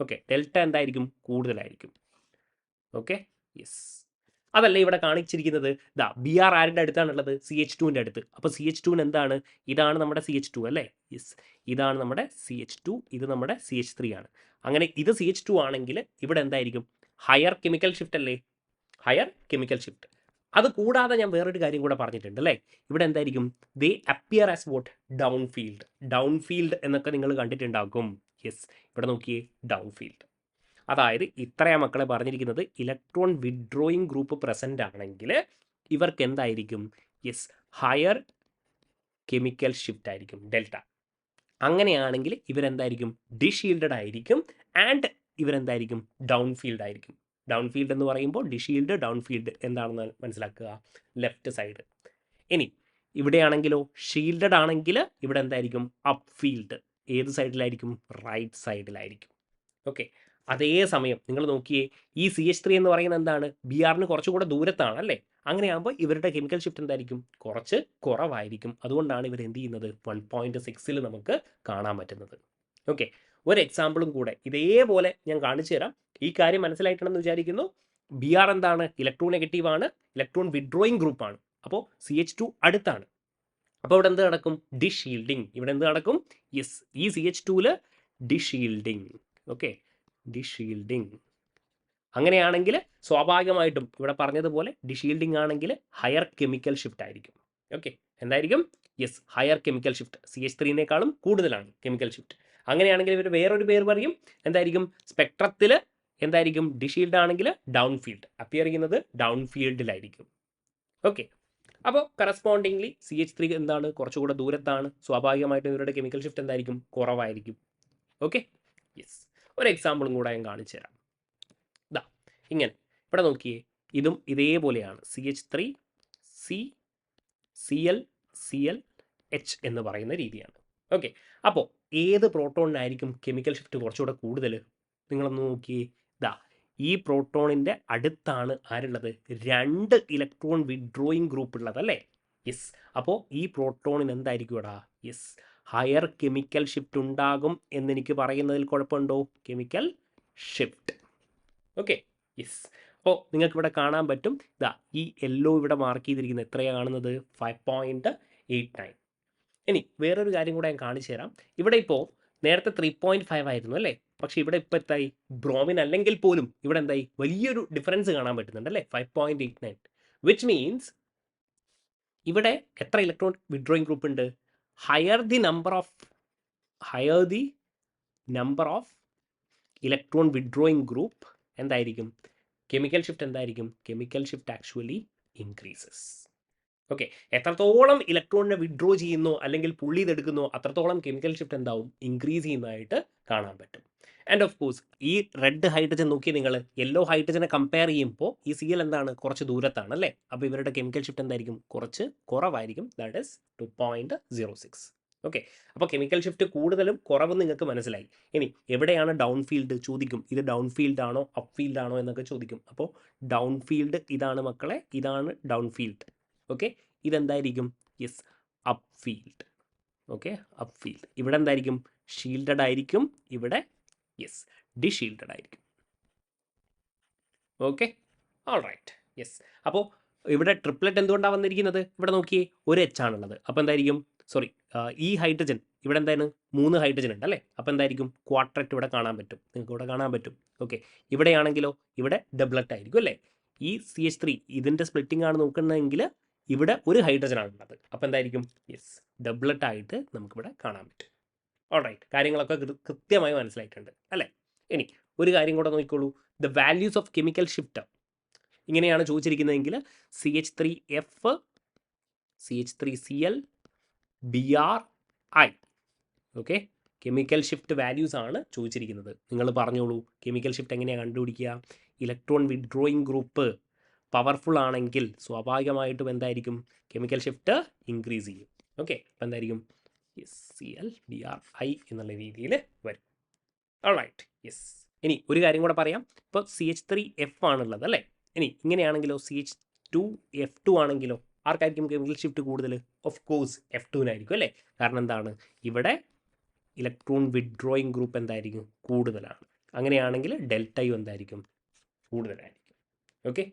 Okay, delta എന്തായിരിക്കും? കൂടുതലായിരിക്കും. Okay, yes. അതല്ല ഇവിടെ കാണിച്ചിരിക്കുന്നത്. ഇതാ BR ആരുടെ അടുത്താണുള്ളത്? CH2ൻ്റെ അടുത്ത്. അപ്പോൾ CH2 എന്താണ്? ഇതാണ് നമ്മുടെ CH2 അല്ലേ? യെസ്, ഇതാണ് നമ്മുടെ CH2, ഇത് നമ്മുടെ CH3 ആണ്. അങ്ങനെ ഇത് CH2 ആണെങ്കിൽ ഇവിടെ എന്തായിരിക്കും? ഹയർ കെമിക്കൽ ഷിഫ്റ്റ് അല്ലേ? Higher chemical shift. അത് കൂടാതെ ഞാൻ വേറൊരു കാര്യം കൂടെ പറഞ്ഞിട്ടുണ്ട് അല്ലേ? ഇവിടെ എന്തായിരിക്കും? ദേ appear as what? Down field എന്നൊക്കെ നിങ്ങൾ കണ്ടിട്ടുണ്ടാകും. യെസ്, ഇവിടെ നോക്കിയേ, ഡൗൺ ഫീൽഡ്. അതായത് ഇത്രയാ മക്കളെ പറഞ്ഞിരിക്കുന്നത്. ഇലക്ട്രോൺ വിഡ്രോയിങ് ഗ്രൂപ്പ് പ്രസൻ്റ് ആണെങ്കിൽ ഇവർക്ക് എന്തായിരിക്കും? യെസ്, ഹയർ കെമിക്കൽ ഷിഫ്റ്റ് ആയിരിക്കും, ഡെൽറ്റ. അങ്ങനെയാണെങ്കിൽ ഇവരെന്തായിരിക്കും? ഡിഷീൽഡഡ് ആയിരിക്കും. ആൻഡ് ഇവരെന്തായിരിക്കും? ഡൗൺ ഫീൽഡ് ആയിരിക്കും. ഡൗൺ ഫീൽഡ് എന്ന് പറയുമ്പോൾ ഡിഷീൽഡ്, ഡൗൺ ഫീൽഡ് എന്താണെന്ന് മനസ്സിലാക്കുക, ലെഫ്റ്റ് സൈഡ്. ഇനി ഇവിടെയാണെങ്കിലോ ഷീൽഡഡ് ആണെങ്കിൽ ഇവിടെ എന്തായിരിക്കും? Up field. ഏത് സൈഡിലായിരിക്കും? റൈറ്റ് സൈഡിലായിരിക്കും. ഓക്കെ. അതേസമയം നിങ്ങൾ നോക്കിയേ, ഈ CH3 എന്ന് പറയുന്നത് എന്താണ്? Br കുറച്ചുകൂടെ ദൂരത്താണ് അല്ലേ? അങ്ങനെയാകുമ്പോൾ ഇവരുടെ കെമിക്കൽ ഷിഫ്റ്റ് എന്തായിരിക്കും? കുറച്ച് കുറവായിരിക്കും. അതുകൊണ്ടാണ് ഇവർ എന്ത് ചെയ്യുന്നത്? 1.6ൽ നമുക്ക് കാണാൻ പറ്റുന്നത്. ഓക്കെ. ഒരു എക്സാമ്പിളും കൂടെ ഇതേപോലെ ഞാൻ കാണിച്ചു തരാം. ഈ കാര്യം മനസ്സിലായിട്ടുണ്ടെന്ന് വിചാരിക്കുന്നു. Br എന്താണ്? ഇലക്ട്രോൺ നെഗറ്റീവ് ആണ്, ഇലക്ട്രോൺ വിഡ്രോയിങ് ഗ്രൂപ്പാണ്. അപ്പോൾ CH2 അടുത്താണ്. അപ്പോൾ ഇവിടെ എന്ത് നടക്കും? ഡിഷീൽഡിങ്. ഇവിടെ എന്ത് നടക്കും? യെസ്, ഈ CH2ൽ ഡിഷീൽഡിങ്. ഓക്കെ, ഡിഷീൽഡിങ്. അങ്ങനെയാണെങ്കിൽ സ്വാഭാവികമായിട്ടും ഇവിടെ പറഞ്ഞതുപോലെ ഡിഷീൽഡിങ് ആണെങ്കിൽ ഹയർ കെമിക്കൽ ഷിഫ്റ്റ് ആയിരിക്കും. ഓക്കെ, എന്തായിരിക്കും? Yes, higher chemical shift. CH3നേക്കാളും കൂടുതലാണ് കെമിക്കൽ ഷിഫ്റ്റ്. അങ്ങനെയാണെങ്കിൽ ഇവർ വേറൊരു പേര് പറയും. എന്തായിരിക്കും? സ്പെക്ട്രത്തിൽ എന്തായിരിക്കും? ഡിഷീൽഡ് ആണെങ്കിൽ ഡൗൺ ഫീൽഡ് അപ്പിയർ ചെയ്യുന്നത് ഡൗൺ ഫീൽഡിലായിരിക്കും. ഓക്കെ, അപ്പോൾ കറസ്പോണ്ടിങ്ലി CH3 എന്താണ്? കുറച്ചുകൂടെ ദൂരത്താണ്. സ്വാഭാവികമായിട്ടും ഇവരുടെ കെമിക്കൽ ഷിഫ്റ്റ് എന്തായിരിക്കും? കുറവായിരിക്കും. Okay, yes. ഒരു എക്സാമ്പിളും കൂടെ ഞാൻ കാണിച്ചു തരാം. ഇതാ ഇങ്ങനെ ഇവിടെ നോക്കിയേ, ഇതും ഇതേപോലെയാണ്. CH3 Cl Cl H എന്ന് പറയുന്ന രീതിയാണ്. ഓക്കെ, അപ്പോൾ ഏത് പ്രോട്ടോണിനായിരിക്കും കെമിക്കൽ ഷിഫ്റ്റ് കുറച്ചുകൂടെ കൂടുതൽ? നിങ്ങളൊന്ന് നോക്കിയേ. ഇതാ ഈ പ്രോട്ടോണിൻ്റെ അടുത്താണ് ആരുള്ളത്? 2 ഇലക്ട്രോൺ വിഡ്രോയിങ് ഗ്രൂപ്പ് ഉള്ളത് അല്ലേ? യെസ്. അപ്പോൾ ഈ പ്രോട്ടോണിന് എന്തായിരിക്കും ഇവിടെ? യെസ്, ഹയർ കെമിക്കൽ ഷിഫ്റ്റ് ഉണ്ടാകും എന്നെനിക്ക് പറയുന്നതിൽ കുഴപ്പമുണ്ടോ? Chemical shift. Okay, yes. അപ്പോൾ നിങ്ങൾക്ക് ഇവിടെ കാണാൻ പറ്റും. ഇതാ ഈ യെല്ലോ ഇവിടെ മാർക്ക് ചെയ്തിരിക്കുന്നത് എത്രയാണ് കാണുന്നത്? 5.89. ഇനി വേറൊരു കാര്യം കൂടെ ഞാൻ കാണിച്ചു തരാം. ഇവിടെ ഇപ്പോൾ നേരത്തെ 3.5 ആയിരുന്നു അല്ലേ? പക്ഷേ ഇവിടെ ഇപ്പോൾ എന്തായി? ബ്രോമിൻ അല്ലെങ്കിൽ പോലും ഇവിടെ എന്തായി? വലിയൊരു ഡിഫറൻസ് കാണാൻ പറ്റുന്നുണ്ട് അല്ലേ? 5.89, വിച്ച് മീൻസ് ഇവിടെ എത്ര ഇലക്ട്രോൺ വിഡ്രോയിങ് ഗ്രൂപ്പ് ഉണ്ട്? Higher the number of electron withdrawing group എന്തായിരിക്കും? കെമിക്കൽ ഷിഫ്റ്റ് എന്തായിരിക്കും? Chemical shift actually increases. Okay, എത്രത്തോളം ഇലക്ട്രോണിനെ വിഡ്രോ ചെയ്യുന്നോ അല്ലെങ്കിൽ പുള്ളി ഇതെടുക്കുന്നോ അത്രത്തോളം കെമിക്കൽ ഷിഫ്റ്റ് എന്താവും? ഇൻക്രീസ് ചെയ്യുന്നതായിട്ട് കാണാൻ പറ്റും. ആൻഡ് ഓഫ് കോഴ്സ് ഈ റെഡ് ഹൈഡ്രജൻ നോക്കി നിങ്ങൾ യെല്ലോ ഹൈഡ്രജനെ കമ്പയർ ചെയ്യുമ്പോൾ ഈ Cl എന്താണ്? കുറച്ച് ദൂരത്താണ് അല്ലേ? അപ്പോൾ ഇവരുടെ കെമിക്കൽ ഷിഫ്റ്റ് എന്തായിരിക്കും? കുറച്ച് കുറവായിരിക്കും. That is 2.06. ഓക്കെ, അപ്പോൾ കെമിക്കൽ ഷിഫ്റ്റ് കൂടുതലും കുറവും നിങ്ങൾക്ക് മനസ്സിലായി. ഇനി എവിടെയാണ് ഡൗൺ ഫീൽഡ്? ചോദിക്കും. ഇത് ഡൗൺ ഫീൽഡ് ആണോ അപ്പ് ഫീൽഡ് ആണോ എന്നൊക്കെ ചോദിക്കും. അപ്പോൾ ഡൗൺ ഫീൽഡ് ഇതാണ് മക്കളെ, ഇതാണ് ഡൗൺ ഫീൽഡ്. ഓക്കെ, ഇതെന്തായിരിക്കും? Yes, up field. Okay, up field. ഇവിടെ എന്തായിരിക്കും? ഷീൽഡഡ് ആയിരിക്കും. ഇവിടെ യെസ്, ഡിഷീൽഡഡ് ആയിരിക്കും. Okay, all right. യെസ്, അപ്പോൾ ഇവിടെ ട്രിപ്ലെറ്റ് എന്തുകൊണ്ടാണ് വന്നിരിക്കുന്നത്? ഇവിടെ നോക്കിയേ, ഒരു H ആണുള്ളത്. അപ്പോൾ എന്തായിരിക്കും? സോറി, ഈ ഹൈഡ്രജൻ ഇവിടെ എന്താണ്? 3 ഹൈഡ്രജൻ ഉണ്ട് അല്ലേ? അപ്പോൾ എന്തായിരിക്കും? ക്വാർട്ടറ്റ് ഇവിടെ കാണാൻ പറ്റും. നിങ്ങൾക്ക് ഇവിടെ കാണാൻ പറ്റും. ഓക്കെ, ഇവിടെയാണെങ്കിലോ ഇവിടെ ഡബ്ലറ്റ് ആയിരിക്കും അല്ലേ? ഈ CH3 ഇതിൻ്റെ സ്പ്ലിറ്റിംഗ് ആണ് നോക്കുന്നതെങ്കിൽ ഇവിടെ ഒരു ഹൈഡ്രജൻ ആണുള്ളത്. അപ്പോൾ എന്തായിരിക്കും? യെസ്, ഡബ്ലറ്റ് ആയിട്ട് നമുക്കിവിടെ കാണാൻ പറ്റും. ഓൾ റൈറ്റ്, കാര്യങ്ങളൊക്കെ കൃത്യമായി മനസ്സിലായിട്ടുണ്ട് അല്ലേ? ഇനി ഒരു കാര്യം കൂടെ നോക്കിക്കോളൂ. The values of chemical shift ഇങ്ങനെയാണ് ചോദിച്ചിരിക്കുന്നതെങ്കിൽ CH3F CH3Cl Bri. Okay, chemical shift values ആണ് ചോദിച്ചിരിക്കുന്നത്. നിങ്ങൾ പറഞ്ഞോളൂ, കെമിക്കൽ ഷിഫ്റ്റ് എങ്ങനെയാണ് കണ്ടുപിടിക്കുക? ഇലക്ട്രോൺ വിഡ്രോയിങ് ഗ്രൂപ്പ് പവർഫുൾ ആണെങ്കിൽ സ്വാഭാവികമായിട്ടും എന്തായിരിക്കും? കെമിക്കൽ ഷിഫ്റ്റ് ഇൻക്രീസ് ചെയ്യും. ഓക്കെ, അപ്പോൾ എന്തായിരിക്കും? Cl Bri എന്നുള്ള രീതിയിൽ വരും. All right, yes. ഇനി ഒരു കാര്യം കൂടെ പറയാം. ഇപ്പോൾ CH3F ആണുള്ളത് അല്ലേ? ഇനി ഇങ്ങനെയാണെങ്കിലോ CH2F2 ആണെങ്കിലോ ആർക്കായിരിക്കും കെമിക്കൽ ഷിഫ്റ്റ് കൂടുതൽ? ഓഫ് കോഴ്സ് F2നായിരിക്കും അല്ലേ? കാരണം എന്താണ്? ഇവിടെ ഇലക്ട്രോൺ വിഡ്രോയിങ് ഗ്രൂപ്പ് എന്തായിരിക്കും? കൂടുതലാണ്. അങ്ങനെയാണെങ്കിൽ ഡെൽറ്റയും എന്തായിരിക്കും? കൂടുതലായിരിക്കും. ഓക്കെ,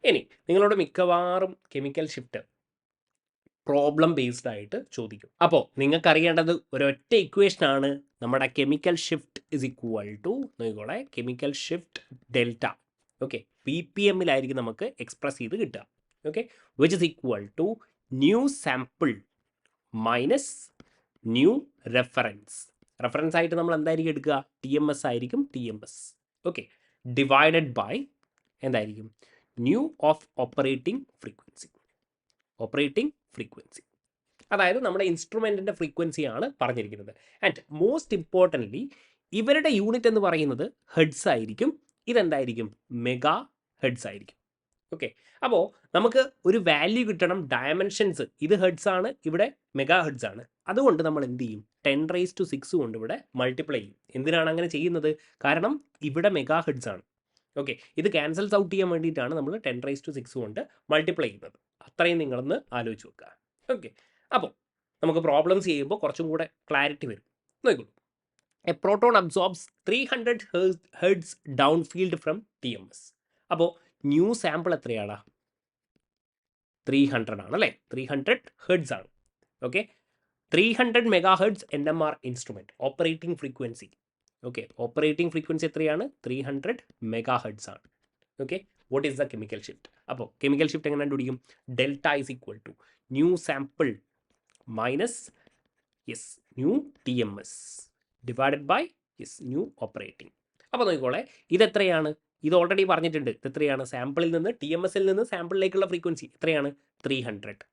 ഇനി നിങ്ങളോട് മിക്കവാറും കെമിക്കൽ ഷിഫ്റ്റ് പ്രോബ്ലം ബേസ്ഡ് ആയിട്ട് ചോദിക്കും. അപ്പോൾ നിങ്ങൾക്ക് അറിയേണ്ടത് ഒരൊറ്റ ഇക്വേഷനാണ്. നമ്മുടെ chemical shift is equal to നോക്കിക്കോളെ, കെമിക്കൽ ഷിഫ്റ്റ് ഡെൽറ്റ. ഓക്കെ, ppmലായിരിക്കും നമുക്ക് എക്സ്പ്രസ് ചെയ്ത് കിട്ടുക. Okay, which is equal to nu sample minus nu reference. Reference ആയിട്ട് നമ്മൾ എന്തായിരിക്കും എടുക്കുക? TMS ആയിരിക്കും. TMS. ഓക്കെ, ഡിവൈഡഡ് ബൈ എന്തായിരിക്കും? Nu of operating frequency. അതായത് നമ്മുടെ ഇൻസ്ട്രുമെൻറ്റിൻ്റെ ഫ്രീക്വൻസിയാണ് പറഞ്ഞിരിക്കുന്നത്. ആൻഡ് മോസ്റ്റ് ഇമ്പോർട്ടൻ്റ്ലി ഇവരുടെ യൂണിറ്റ് എന്ന് പറയുന്നത് ഹെഡ്സ് ആയിരിക്കും. ഇതെന്തായിരിക്കും? മെഗാ ഹെഡ്സ് ആയിരിക്കും. ഓക്കെ, അപ്പോൾ നമുക്ക് ഒരു വാല്യൂ കിട്ടണം, ഡയമെൻഷൻസ് ഇത് ഹെഡ്സ് ആണ്, ഇവിടെ മെഗാ ഹെഡ്സ് ആണ്. അതുകൊണ്ട് നമ്മൾ എന്ത് ചെയ്യും, 10⁻6 കൊണ്ട് ഇവിടെ മൾട്ടിപ്ലൈ ചെയ്യും. എന്തിനാണ് അങ്ങനെ ചെയ്യുന്നത്? കാരണം ഇവിടെ മെഗാ ഹെഡ്സ് ആണ്. ഓക്കെ, ഇത് ക്യാൻസൽസ് ഔട്ട് ചെയ്യാൻ വേണ്ടിയിട്ടാണ് നമ്മൾ 10⁻6 കൊണ്ട് മൾട്ടിപ്ലൈ ചെയ്യുന്നത്. അത്രയും നിങ്ങളൊന്ന് ആലോചിച്ച് വെക്കുക. ഓക്കെ, അപ്പോൾ നമുക്ക് പ്രോബ്ലംസ് ചെയ്യുമ്പോൾ കുറച്ചും കൂടെ ക്ലാരിറ്റി വരും. നോക്കിക്കോളൂ. A proton absorbs 300 hertz down field from TMS. അപ്പോൾ ന്യൂ സാമ്പിൾ എത്രയാണ്? 300 ആണ് അല്ലേ? 300 ഹെർട്സ് ആണ്. Okay, 300 megahertz NMR instrument operating frequency. Okay, operating frequency എത്രയാണ്? 300 മെഗാ ഹെർട്സ് ആണ്. Okay, what is the chemical shift? അപ്പോൾ കെമിക്കൽ ഷിഫ്റ്റ് എങ്ങനെ കണ്ടുപിടിക്കും? Delta is equal to nu sample minus nu TMS divided by nu operating. അപ്പോൾ നോക്കിക്കോളെ, ഇതെത്രയാണ്? ഇത് ഓൾറെഡി പറഞ്ഞിട്ടുണ്ട്. ഇതെത്രയാണ്? സാമ്പിളിൽ നിന്ന് TMSൽ നിന്ന് സാമ്പിളിലേക്കുള്ള ഫ്രീക്വൻസി എത്രയാണ്? 300.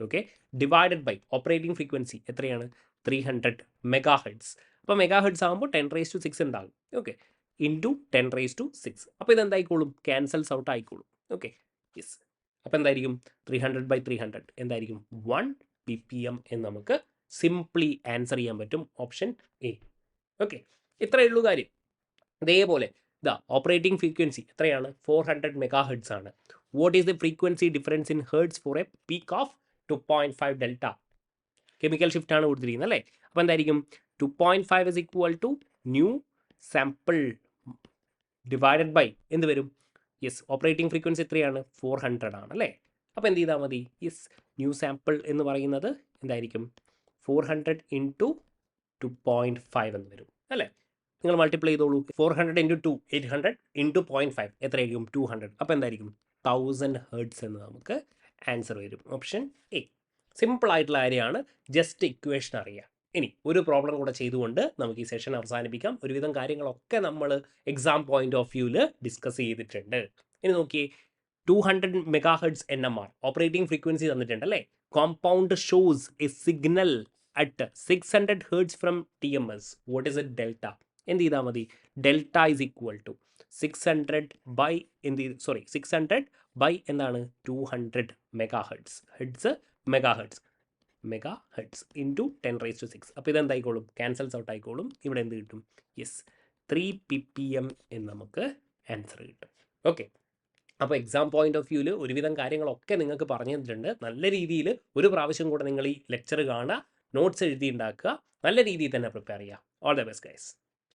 Okay, divided by operating frequency എത്രയാണ്? 300 മെഗാ ഹെഡ്സ്. അപ്പോൾ മെഗാ ഹെഡ്സ് ആകുമ്പോൾ 10⁻6 ഉണ്ടാകും. Okay, into 10⁻6. അപ്പോൾ ഇതെന്തായിക്കോളും? ക്യാൻസൽസ് ഔട്ട് ആയിക്കോളും. ഓക്കെ, അപ്പോൾ എന്തായിരിക്കും? 300/300 എന്തായിരിക്കും? 1 ppm എന്ന് നമുക്ക് സിംപ്ലി ആൻസർ ചെയ്യാൻ പറ്റും. Option A. ഓക്കെ, ഇത്രയേ ഉള്ളൂ കാര്യം. ഇതേപോലെ ഇതാ ഓപ്പറേറ്റിംഗ് ഫ്രീക്വൻസി എത്രയാണ്? 400 മെഗാ ഹെഡ്സ് ആണ്. What is the frequency difference in hertz for a peak of 2.5 delta? Chemical shift ആണ് കൊടുത്തിരിക്കുന്നത് അല്ലേ? അപ്പോൾ എന്തായിരിക്കും? 2.5 is equal to nu sample divided by എന്ത് വരും? ഓപ്പറേറ്റിംഗ് ഫ്രീക്വൻസി എത്രയാണ്? 400 ആണ് അല്ലേ? അപ്പോൾ എന്ത് ചെയ്താൽ മതി? ന്യൂ സാമ്പിൾ എന്ന് പറയുന്നത് എന്തായിരിക്കും? 400 ഇൻറ്റു 2.5 എന്ന് വരും അല്ലേ? നിങ്ങൾ മൾട്ടിപ്ലൈ ചെയ്തോളൂ. 400 ഇൻറ്റു 2 800 ഇൻറ്റു 0.5 എത്രയായിരിക്കും? 200. അപ്പോൾ എന്തായിരിക്കും? 1000 ഹെർട്സ് എന്ന് നമുക്ക് ആൻസർ വരും. Option A. സിമ്പിൾ ആയിട്ടുള്ള കാര്യമാണ്, ജസ്റ്റ് ഇക്വേഷൻ അറിയാം. ഇനി ഒരു പ്രോബ്ലം കൂടെ ചെയ്തുകൊണ്ട് നമുക്ക് ഈ സെഷൻ അവസാനിപ്പിക്കാം. ഒരുവിധം കാര്യങ്ങളൊക്കെ നമ്മൾ എക്സാം പോയിന്റ് ഓഫ് വ്യൂവിൽ ഡിസ്കസ് ചെയ്തിട്ടുണ്ട്. ഇനി നോക്കിയേ, 200 megahertz NMR operating frequency തന്നിട്ടുണ്ട് അല്ലേ? Compound shows a signal at 600 hertz from TMS. What is it? Delta. എന്ത് ചെയ്താൽ മതി? Delta is equal to 600 by 600 by എന്താണ്? 200 megahertz. Hertz megahertz, megahertz into 10⁻6. അപ്പോൾ ഇതെന്തായിക്കോളും? ക്യാൻസൽസ് ഔട്ട് ആയിക്കോളും. ഇവിടെ എന്ത് കിട്ടും? 3 ppm എന്ന് നമുക്ക് ആൻസർ കിട്ടും. ഓക്കെ, അപ്പോൾ എക്സാം പോയിന്റ് ഓഫ് വ്യൂവിൽ ഒരുവിധം കാര്യങ്ങളൊക്കെ നിങ്ങൾക്ക് പറഞ്ഞു തന്നിട്ടുണ്ട്. നല്ല രീതിയിൽ ഒരു പ്രാവശ്യം കൂടെ നിങ്ങൾ ഈ ലെക്ചർ കാണുക, നോട്ട്സ് എഴുതി ഉണ്ടാക്കുക, നല്ല രീതിയിൽ തന്നെ പ്രിപ്പയർ ചെയ്യുക. All the best guys.